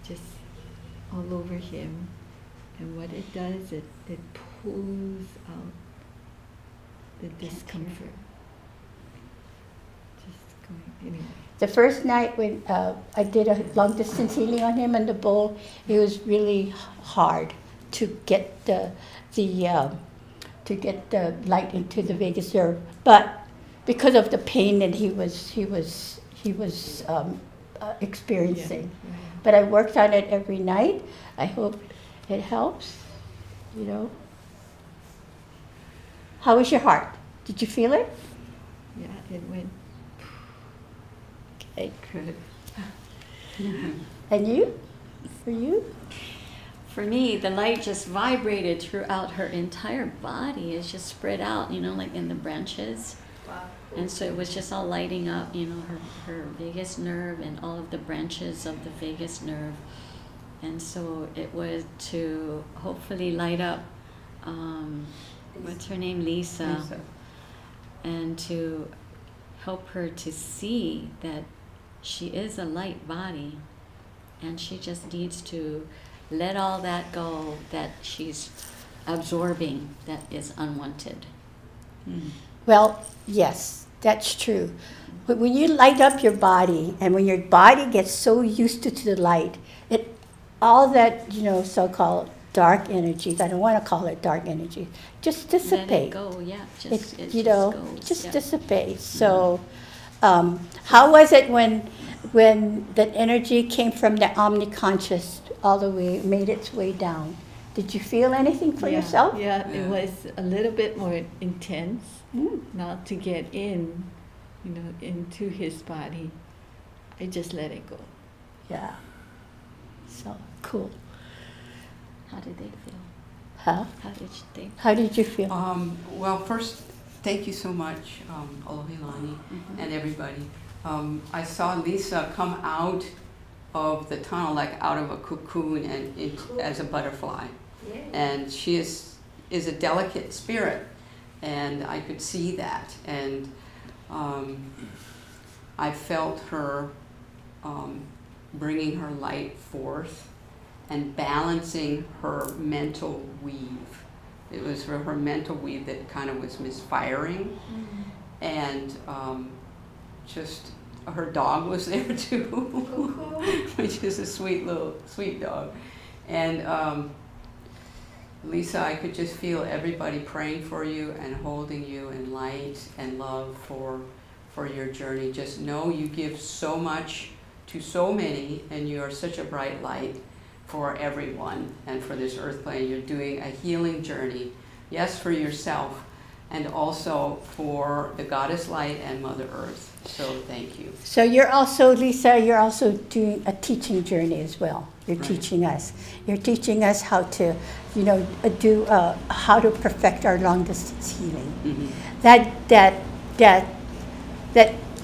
Just all over him. And what it does, it pulls out the discomfort. Just going, anyway. The first night when I did a long distance healing on him in the bowl, it was really hard to get the light into the vagus nerve. But because of the pain that he was experiencing, Yeah. but I worked on it every night. I hope it helps. You know. How was your heart? Did you feel it? Yeah, it went Okay. good. And you? For you? For me, the light just vibrated throughout her entire body. It's just spread out, like in the branches. Wow. And so it was just all lighting up, her vagus nerve and all of the branches of the vagus nerve. And so it was to hopefully light up, what's her name, Lisa, and to help her to see that she is a light body, and she just needs to let all that go that she's absorbing that is unwanted. Well, yes, that's true. But when you light up your body, and when your body gets so used to the light, all that, so-called dark energies, I don't want to call it dark energy, just dissipate. Let it go, yeah. It Just goes, just yeah. dissipates. So, how was it when that energy came from the omniconscious all the way, made its way down? Did you feel anything for yourself? Yeah, it was a little bit more intense. Mm. Now to get into his body, I just let it go. Yeah. So cool. How did they feel? Huh? How did How did you they? feel? Well, first, thank you so much, Alohilani, and everybody. I saw Lisa come out of the tunnel, like out of a cocoon, and as a butterfly. Yeah. And she is a delicate spirit, and I could see that. And I felt her bringing her light forth and balancing her mental weave. It was her mental weave that kind of was misfiring. And just her dog was there too, which is a sweet dog. And Lisa, I could just feel everybody praying for you and holding you in light and love for your journey. Just know you give so much to so many, and you are such a bright light for everyone and for this earth plane. You're doing a healing journey, yes, for yourself, and also for the Goddess Light and Mother Earth. So thank you. So you're also, Lisa, you're also doing a teaching journey as well. You're Right. teaching us. You're teaching us how to, do how to perfect our long distance healing. Mm-hmm.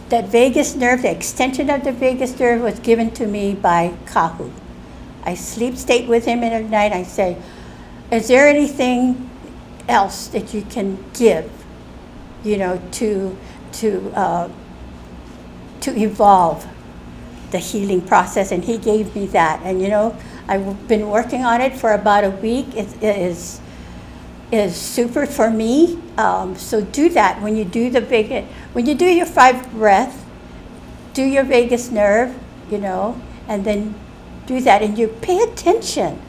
That vagus nerve, the extension of the vagus nerve was given to me by Kahu. I sleep state with him in the night. I say, is there anything else that you can give, to evolve the healing process? And he gave me that. And I've been working on it for about a week. It is super for me. So do that when you do when you do your 5 breath, do your vagus nerve, and then do that. And you pay attention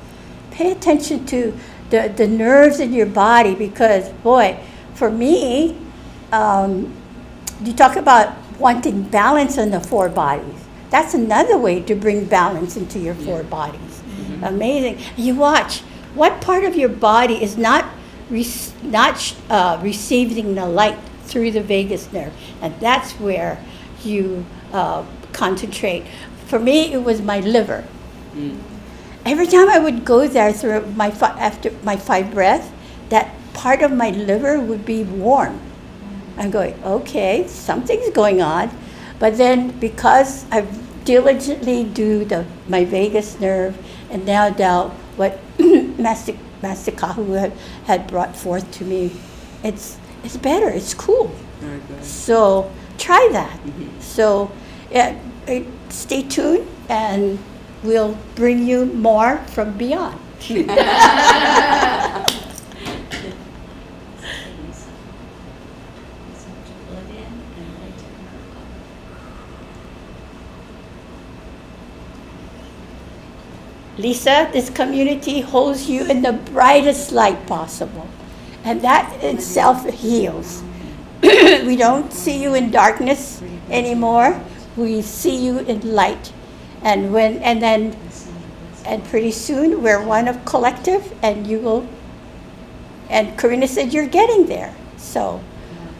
to the nerves in your body, because boy, for me, you talk about wanting balance in the 4 bodies. That's another way to bring balance into your 4 bodies. Mm-hmm. Amazing. You watch what part of your body is not receiving the light through the vagus nerve, and that's where you concentrate. For me, it was my liver. Every time I would go there after my 5 breath, that part of my liver would be warm. I'm going, okay, something's going on. But then because I diligently do my vagus nerve and now what Master Kahu had brought forth to me, it's better, it's cool. Very good. So try that. So stay tuned and we'll bring you more from beyond. Lisa, this community holds you in the brightest light possible. And that itself heals. We don't see you in darkness anymore. We see you in light. And pretty soon we're one of collective, and you will. And Karina said you're getting there. So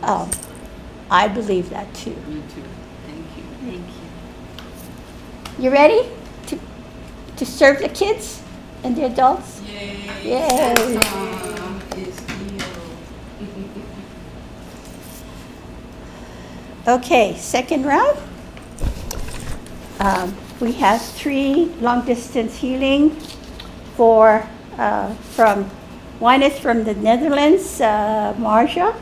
I believe that too. Me too. Thank you. Thank you. You ready to serve the kids and the adults? Yay! Okay, second round. We have 3 long-distance healing one is from the Netherlands, Marja.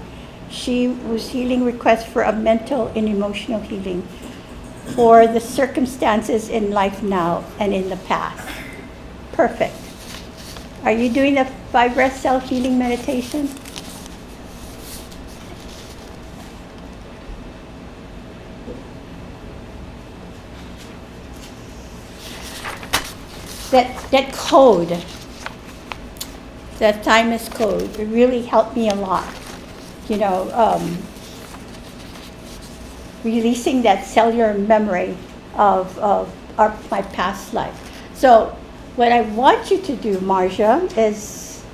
She was healing request for a mental and emotional healing for the circumstances in life now and in the past. Perfect. Are you doing the 5 breath cell healing meditation? That code, the thymus code, it really helped me a lot. You know, releasing that cellular memory of my past life. So what I want you to do, Marja, is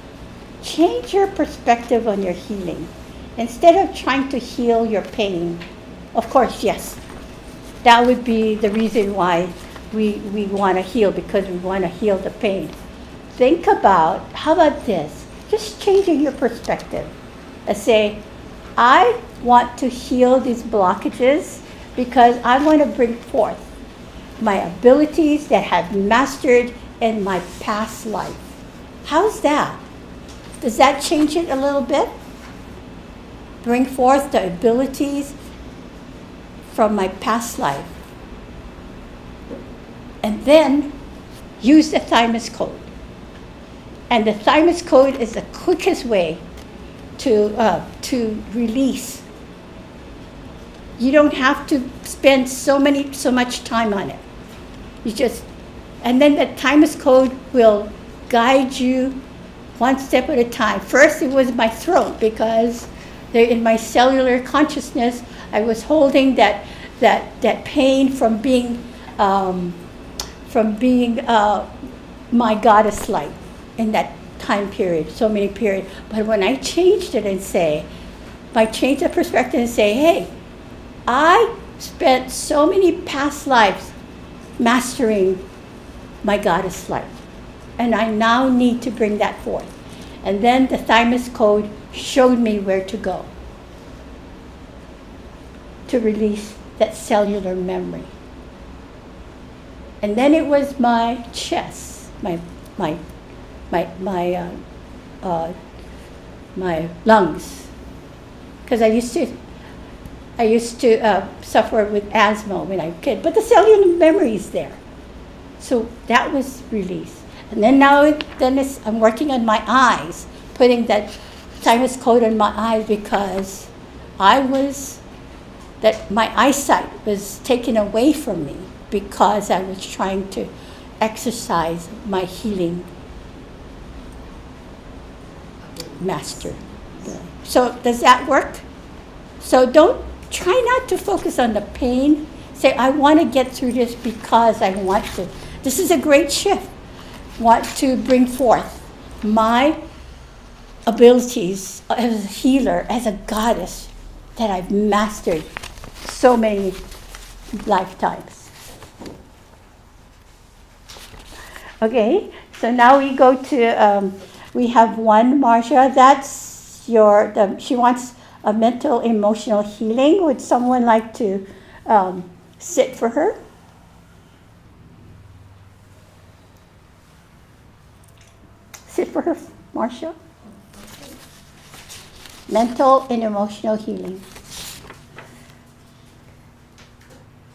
change your perspective on your healing. Instead of trying to heal your pain, of course, yes, that would be the reason why we want to heal, because we want to heal the pain. Think about, how about this? Just changing your perspective. Say, I want to heal these blockages because I want to bring forth my abilities that I've mastered in my past life. How's that? Does that change it a little bit? Bring forth the abilities from my past life. And then use the thymus code. And the thymus code is the quickest way to release. You don't have to spend so much time on it. And then the thymus code will guide you one step at a time. First, it was my throat, because in my cellular consciousness, I was holding that pain from being my goddess light in that time period, so many periods. But when I changed it and change the perspective and say, hey, I spent so many past lives mastering my goddess light, and I now need to bring that forth. And then the thymus code showed me where to go to release that cellular memory. And then it was my chest, my lungs, because I used to suffer with asthma when I was a kid, but the cellular memory is there. So that was released. And then I'm working on my eyes, putting that thymus code on my eyes, because my eyesight was taken away from me because I was trying to exercise my healing master. So does that work? So try not to focus on the pain. Say, I want to get through this because I want to. This is a great shift. Want to bring forth my abilities as a healer, as a goddess that I've mastered so many lifetimes. Okay, so now we go to We have one, Marcia. That's she wants a mental emotional healing. Would someone like to sit for her? Sit for her, Marcia. Mental and emotional healing.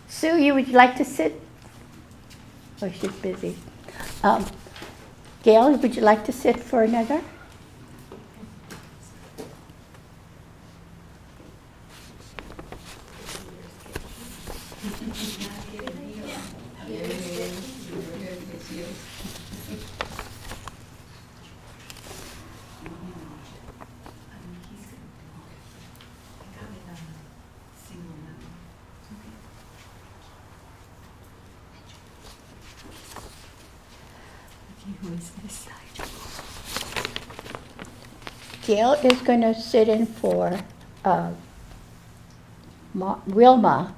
Sue, you would like to sit? Oh, she's busy. Gail, would you like to sit for another? Who is this side? Gail is going to sit in for Wilma.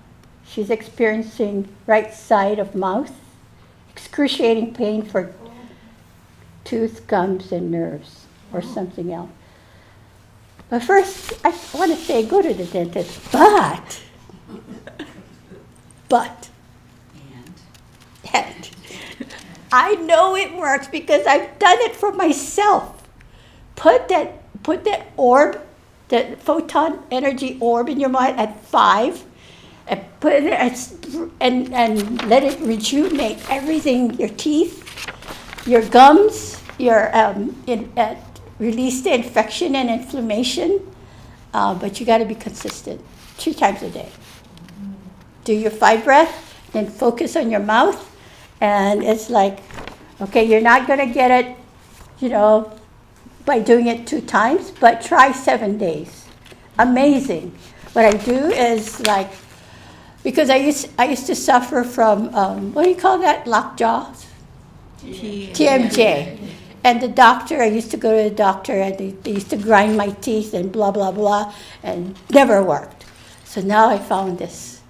She's experiencing right side of mouth, excruciating pain for tooth, gums, and nerves, or something else. But first, I want to say go to the dentist, but, and I know it works because I've done it for myself. Put that orb, that photon energy orb in your mind at 5, and put it and let it rejuvenate everything. Your teeth, your gums, release the infection and inflammation. But you got to be consistent, 2 times a day. Do your 5 breath, then focus on your mouth. And it's like, okay, you're not going to get it, by doing it 2 times, but try 7 days. Amazing. What I do is because I used to suffer from, what do you call that, lockjaw? TMJ. And I used to go to the doctor, and they used to grind my teeth and blah, blah, blah, and never worked. So now I found this.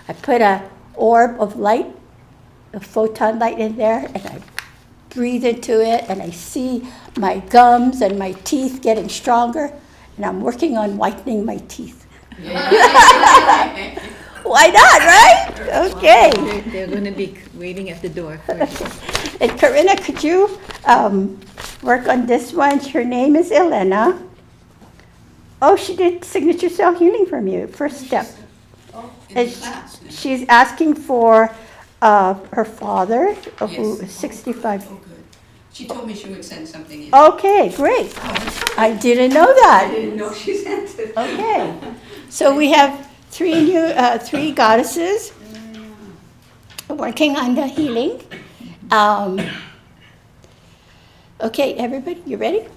I put a orb of light, a photon light in there, and I breathe into it, and I see my gums and my teeth getting stronger, and I'm working on whitening my teeth. Why not, right? Okay. They're going to be waiting at the door first. And Corinna, could you work on this one? Her name is Elena. Oh, she did signature cell healing from you, first step. She's asking for her father, who is 65. Oh, good. She told me she would send something in. Okay, great. I didn't know that. I didn't know she sent it. Okay. So we have 3 goddesses working on the healing. Okay, everybody, you ready?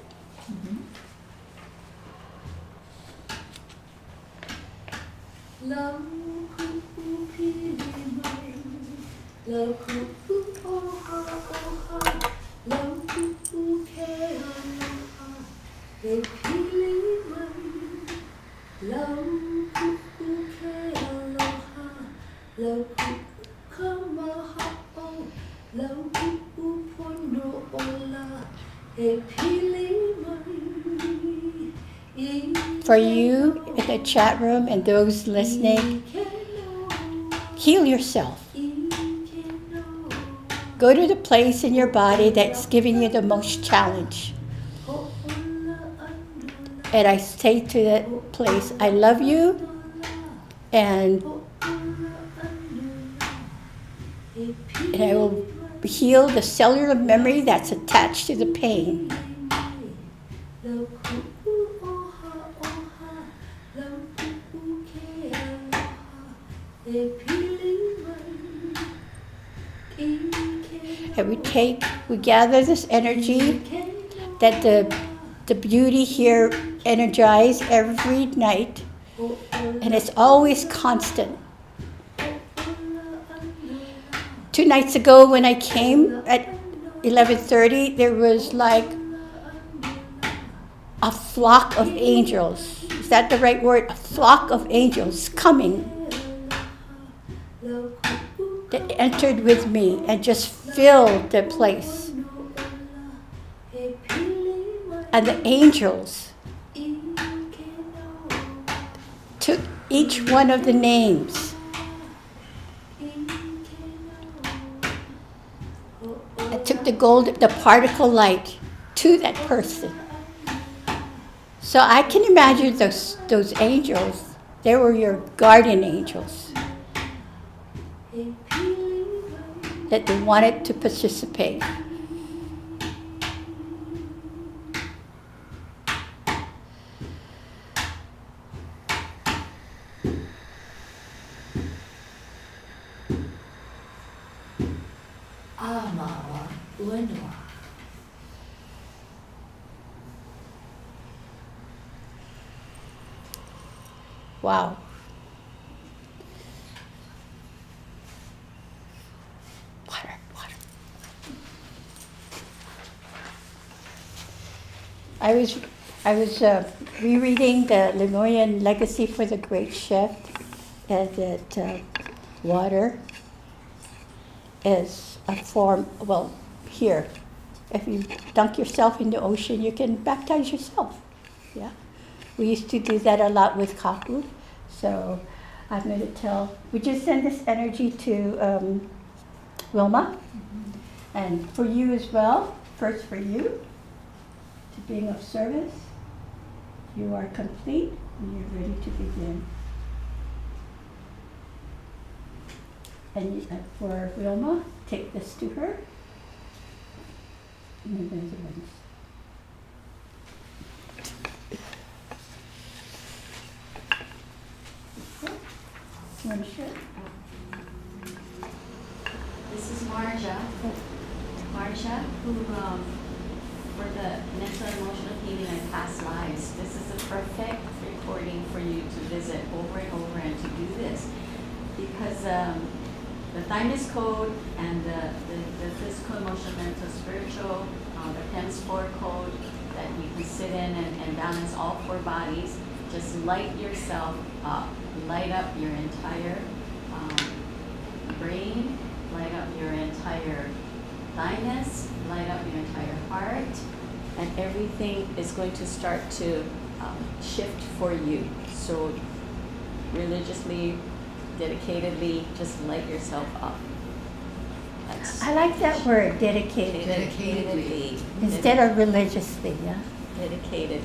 For you in the chat room and those listening, heal yourself. Go to the place in your body that's giving you the most challenge. And I say to that place, I love you, and I will heal the cellular memory that's attached to the pain. And we gather this energy that the beauty here energize every night, and it's always constant. 2 nights ago when I came at 11:30, there was like a flock of angels. Is that the right word? A flock of angels coming. That entered with me and just filled the place. and the angels took each one of the names and took the particle light to that person. So I can imagine those angels, they were your guardian angels that they wanted to participate. Amawa Unwa. Wow. Water. I was rereading the Lemoyne Legacy for the Great Chef, and that water is a form. Well, here, if you dunk yourself in the ocean, you can baptize yourself. Yeah. We used to do that a lot with Kahu. So I'm going to tell, we just send this energy to Wilma. And for you as well, first for you, to being of service. You are complete and you're ready to begin. And for Wilma, take this to her. And then there's the ones. You want to share? This is Marja. Marja, who, for the mental and emotional healing and past lives, this is the perfect recording for you to visit over and over and to do this. Because the thymus code and the physical, emotional, mental, spiritual, the PEMS 4 code that you can sit in and balance all 4 bodies, just light yourself up. Light up your entire brain, light up your entire thymus, light up your entire heart, and everything is going to start to shift for you. So religiously, dedicatedly, just light yourself up. I like that word, dedicated. Dedicatedly. Instead of religiously, yeah? Dedicated.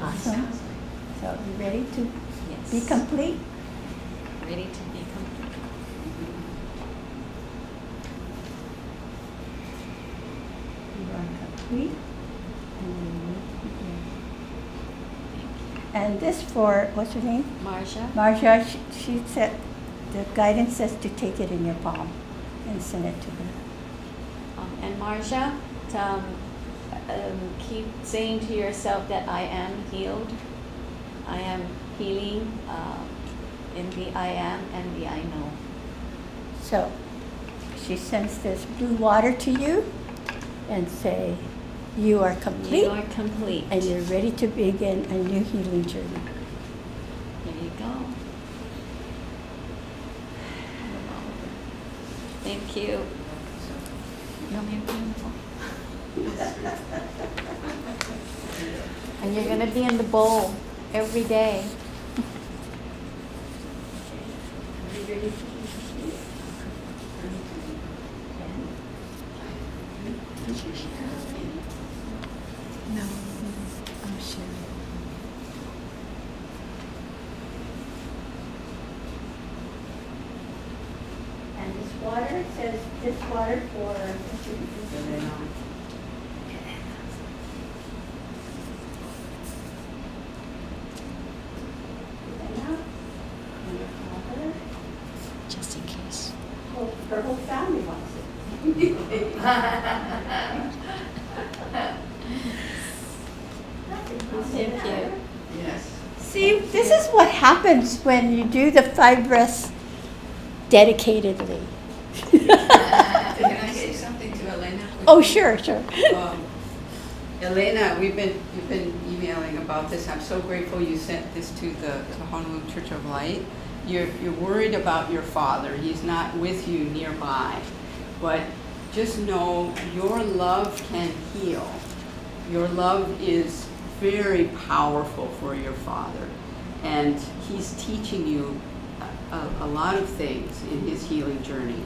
Awesome. So you ready to Yes. be complete? Ready to be complete. You are complete. And this for, what's her name? Marja. Marja, she said, the guidance says to take it in your palm and send it to her. And Marja, keep saying to yourself that I am healed. I am healing in the I am and the I know. So she sends this blue water to you and say, you are complete. You are complete. And you're ready to begin a new healing journey. There you go. Thank you. And you're going to be in the bowl every day. No, I'm sure. And this water says, this water for Just in case. her whole family wants it. Thank you. Yes. See, this is what happens when you do the 5 breaths dedicatedly. Can I say something to Elena? Oh, sure. Elena, you've been emailing about this. I'm so grateful you sent this to the Honolulu Church of Light. You're worried about your father. He's not with you nearby. But just know your love can heal. your love is very powerful for your Father, and He's teaching you a lot of things in His healing journey.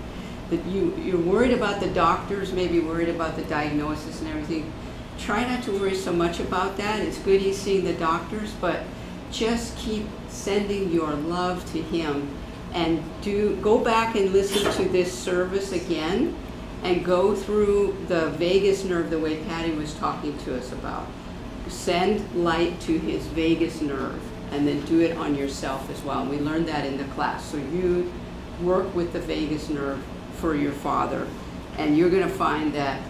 That you're worried about the doctors, maybe worried about the diagnosis and everything. Try not to worry so much about that. It's good He's seeing the doctors, but just keep sending your love to Him, and go back and listen to this service again, and go through the vagus nerve the way Patty was talking to us about. Send light to his vagus nerve, and then do it on yourself as well. We learned that in the class. So you work with the vagus nerve for your father, and you're going to find that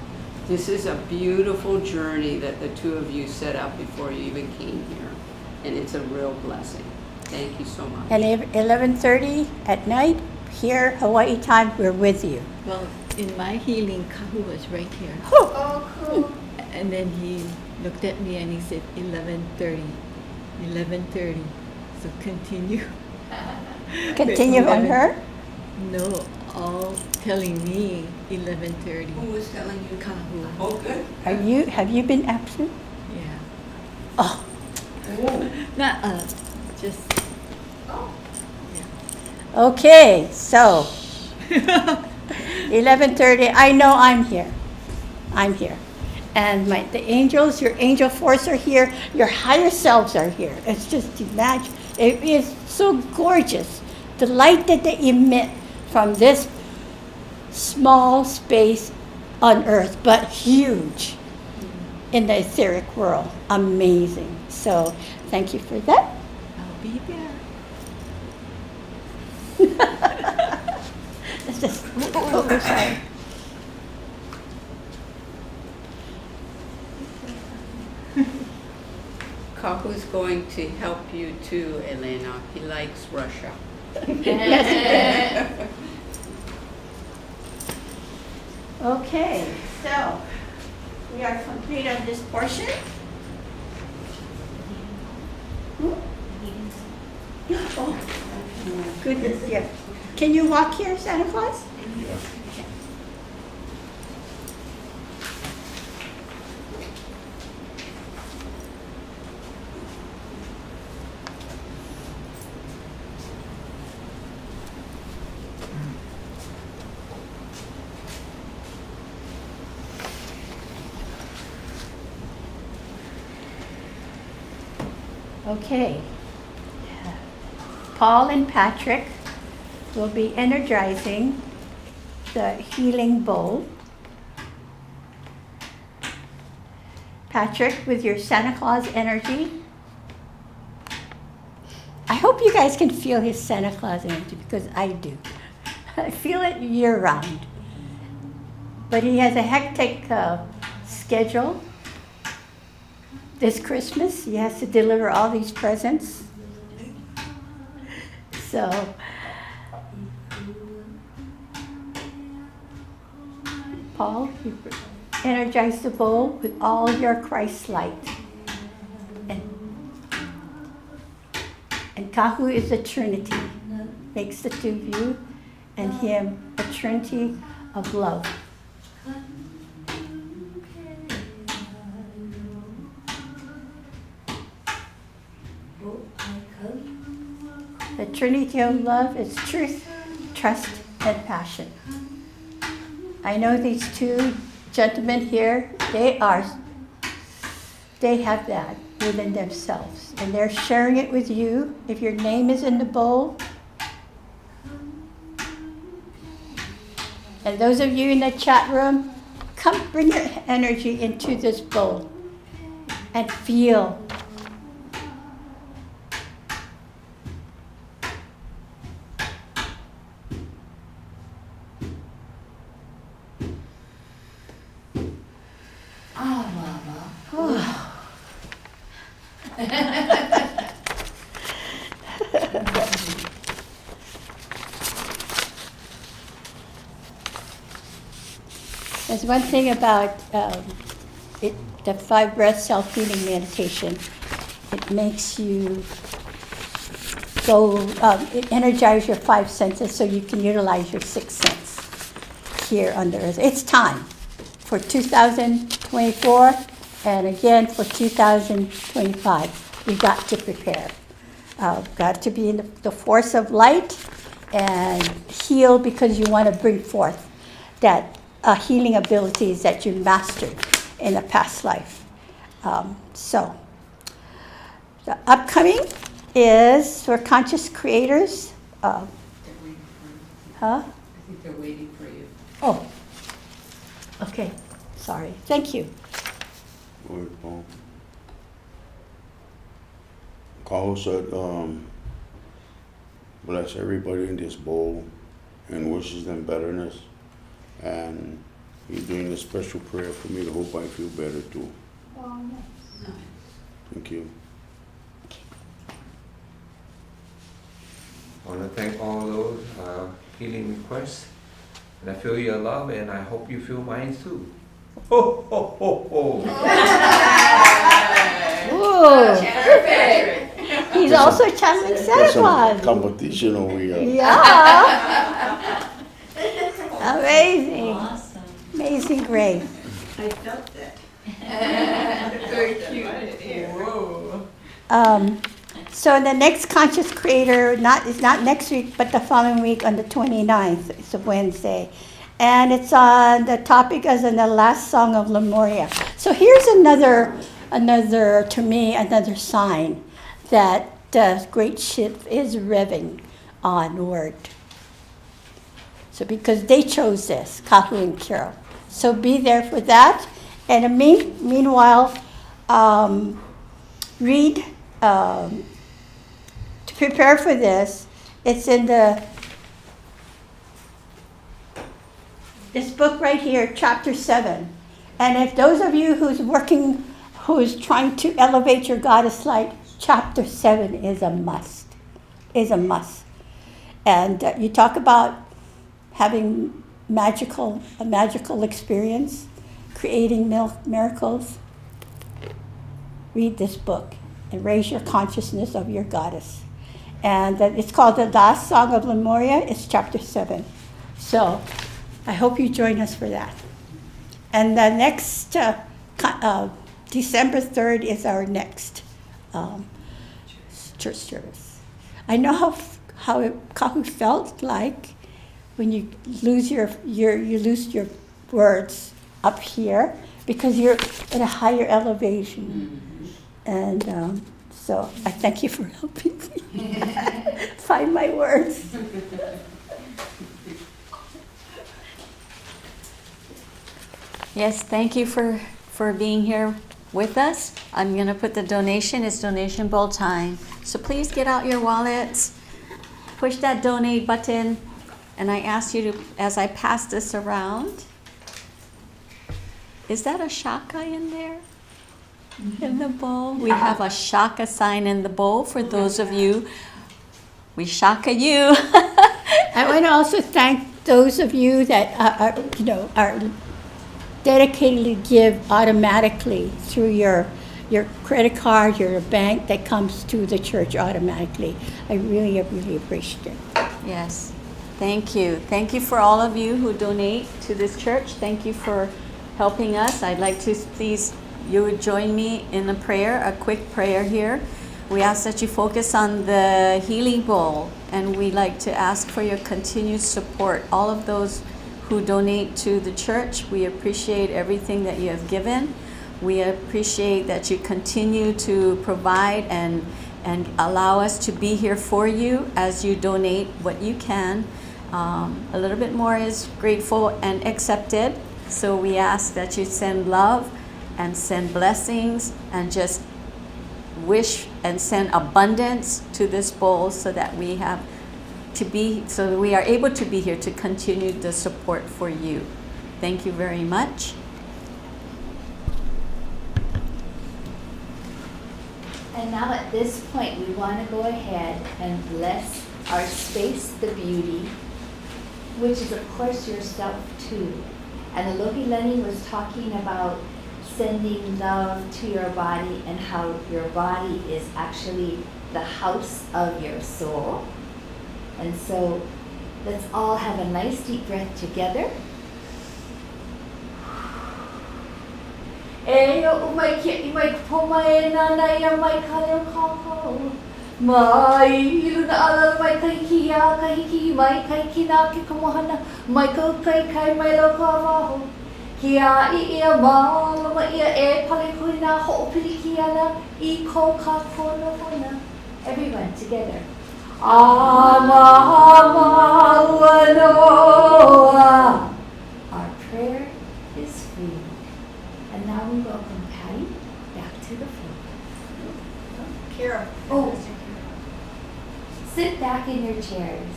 this is a beautiful journey that the two of you set up before you even came here, and it's a real blessing. Thank you so much. And 11:30 at night, here, Hawaii time, we're with you. Well, in my healing, Kahu was right here. Oh, cool. And then he looked at me and he said, 11:30, 11:30. So continue. Continue on her? No, all telling me 11:30. Who was telling you? Kahu. Oh, good. Have you been absent? Yeah. Oh, Not just. okay, so 11:30, I know I'm here. I'm here. And the angels, your angel force are here, your higher selves are here. It's just, imagine, it is so gorgeous. The light that they emit from this small space on earth, but huge in the etheric world. Amazing. So thank you for that. I'll be there. It's just, oh, sorry. Kahu's going to help you too, Elena. He likes Russia. Yes, okay, so we are complete on this portion. Oh, goodness, yeah. Can you walk here, Santa Claus? Yeah. Okay. Paul and Patrick will be energizing the healing bowl. Patrick, with your Santa Claus energy. I hope you guys can feel his Santa Claus energy, because I do. I feel it year round. But he has a hectic schedule. This Christmas, he has to deliver all these presents. So, Paul, you energize the bowl with all your Christ light. And Kahu is the Trinity, makes the two of you and him a Trinity of love. The Trinity of love is truth, trust, and passion. I know these two gentlemen here, they have that within themselves. And they're sharing it with you. If your name is in the bowl. And those of you in the chat room, come bring your energy into this bowl and feel. There's one thing about the 5 breath self-healing meditation. It makes you it energizes your 5 senses so you can utilize your 6th sense here on the earth. It's time for 2024 And again, for 2025, we got to prepare. Got to be in the force of light and heal, because you want to bring forth that healing abilities that you mastered in a past life. So, the upcoming is for conscious creators. Huh? I think they're waiting for you. Oh, okay. Sorry. Thank you. Kahu said, bless everybody in this bowl and wishes them betterness. And he's doing a special prayer for me to hope I feel better too. Oh, Nice. Thank you. I want to thank all those healing requests. And I feel your love, and I hope you feel mine too. Ho, ho, ho, ho. Ooh. He's also channeling Santa There's some Claus. competition over here. Yeah. Amazing. Awesome. Amazing grace. I felt that. Very cute. Whoa. So the next Conscious Creator is not next week, but the following week on the 29th. It's a Wednesday. And it's on the topic as in the last song of Lemuria. So here's another, to me, another sign that the great ship is revving onward. So because they chose this, Kahu and Carol. So be there for that. And meanwhile, read, to prepare for this, it's in this book right here, chapter 7. And if those of you who's trying to elevate your goddess light, chapter 7 is a must. And you talk about having a magical experience, creating miracles. Read this book and raise your consciousness of your goddess. And it's called The Last Song of Lemuria. It's chapter 7. So I hope you join us for that. And the next, December 3rd is our next church service. I know how Kahu felt like when you lose your words up here, because you're at a higher elevation. And so I thank you for helping me find my words. Yes, thank you for being here with us. I'm going to put the donation. It's donation bowl time. So please get out your wallets, push that donate button, and I ask you to, as I pass this around, is that a shaka in there? In the bowl? We have a shaka sign in the bowl for those of you. We shaka you. I want to also thank those of you that are dedicated to give automatically through your credit card, your bank that comes to the church automatically. I really appreciate it. Yes. Thank you. Thank you for all of you who donate to this church. Thank you for helping us. I'd like to please you would join me in a prayer, a quick prayer here. We ask that you focus on the healing bowl, and we like to ask for your continued support. All of those who donate to the church, we appreciate everything that you have given. We appreciate that you continue to provide and allow us to be here for you as you donate what you can. A little bit more is grateful and accepted. So we ask that you send love and send blessings and just wish and send abundance to this bowl so that we are able to be here to continue the support for you. Thank you very much. And now at this point, we want to go ahead and bless our space, the beauty, which is of course yourself too. And the Loki Lenny was talking about sending love to your body and how your body is actually the house of your soul. And so let's all have a nice deep breath together. E o umai ki I mai poma e nana ia mai kale o kākau. Mai iluna ala mai kai ki a kai ki mai kai ki nā ke kamohana. Mai kau kai mai lau ka waho. Ki a I ia mālama ia e pale kui nā ho'opili ki ana I ko ka kona hona. Everyone together. Amawanoa. Our prayer is free. And now we welcome Patty back to the floor. Kira. Oh, sit back in your chairs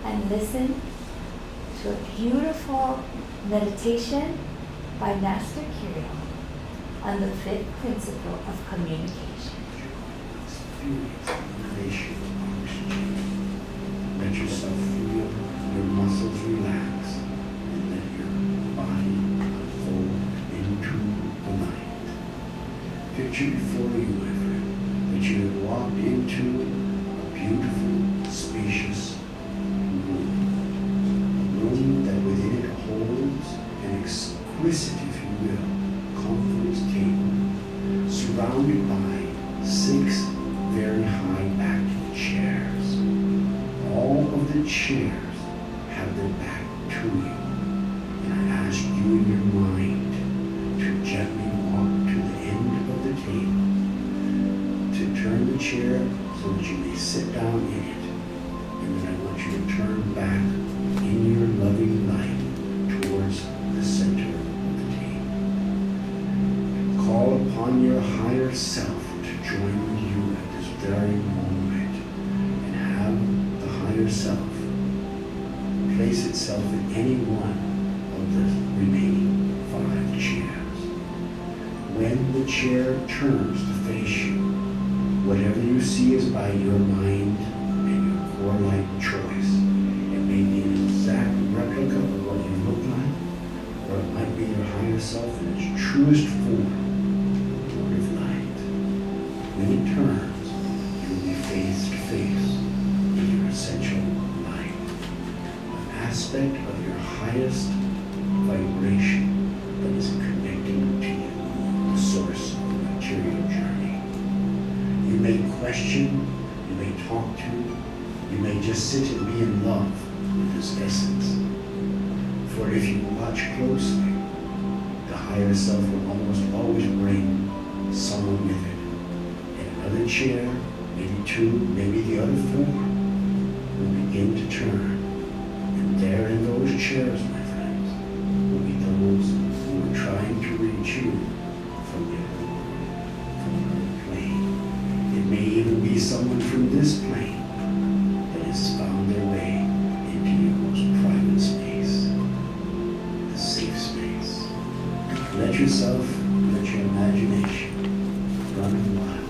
and listen to a beautiful meditation by Master Kirill on the 5th principle of communication. Let yourself feel your muscles relax and let your body unfold into the night. Picture before you, my friend, that you have walked into a beautiful, spacious room. A room that within it holds an exquisite, if you will, conference table surrounded by 6 very high-backed chairs. All of the chairs have their back to you. And I ask you in your mind to gently walk to the end of the table, to turn the chair so that you may sit down in it. And then I want you to turn back in your loving light towards the center of the table. Call upon your higher self to join with you at this very moment and have the higher self place itself in any one of the remaining 5 chairs. When the chair turns to face you, whatever you see is by your mind and your core light choice. It may be an exact replica of what you look like, or it might be your higher self in its truest form, Lord of Light. When it turns, you will be face to face with your essential light, an aspect of your highest vibration that is connecting to you, the source of the material journey. You may question, you may talk to, you may just sit and be in love with this essence. For if you watch closely, the higher self will almost always bring someone with it. In another chair, maybe 2, maybe the other 4, will begin to turn. And there in those chairs, my friends, will be those who are trying to reach you from the other world, from another plane. It may even be someone from this plane that has found their way into your most private space, the safe space. Let yourself, let your imagination run wild.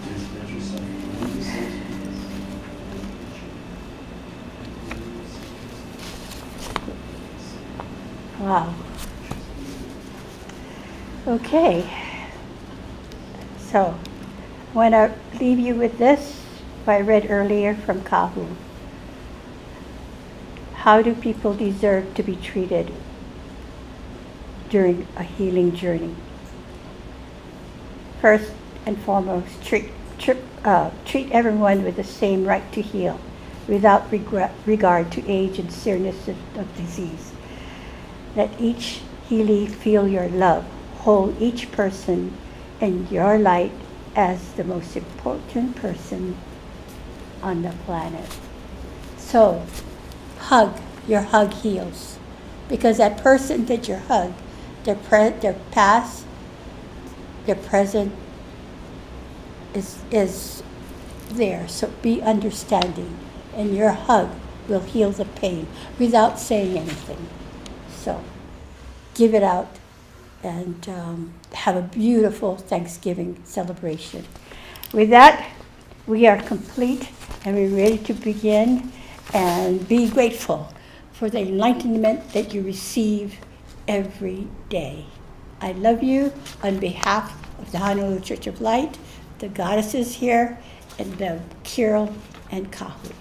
Just let yourself run the safe space. Wow. Okay. So, I want to leave you with this, what I read earlier from Kahu. How do people deserve to be treated during a healing journey? First and foremost, treat everyone with the same right to heal, without regard to age and seriousness of disease. Let each healee feel your love. Hold each person in your light as the most important person on the planet. So, hug. Your hug heals. Because that person that you hug, their past, their present is there. So be understanding. And your hug will heal the pain without saying anything. So, give it out and have a beautiful Thanksgiving celebration. With that, we are complete and we're ready to begin and be grateful for the enlightenment that you receive every day. I love you on behalf of the Honolulu Church of Light, the goddesses here, and the Kirill and Kahu.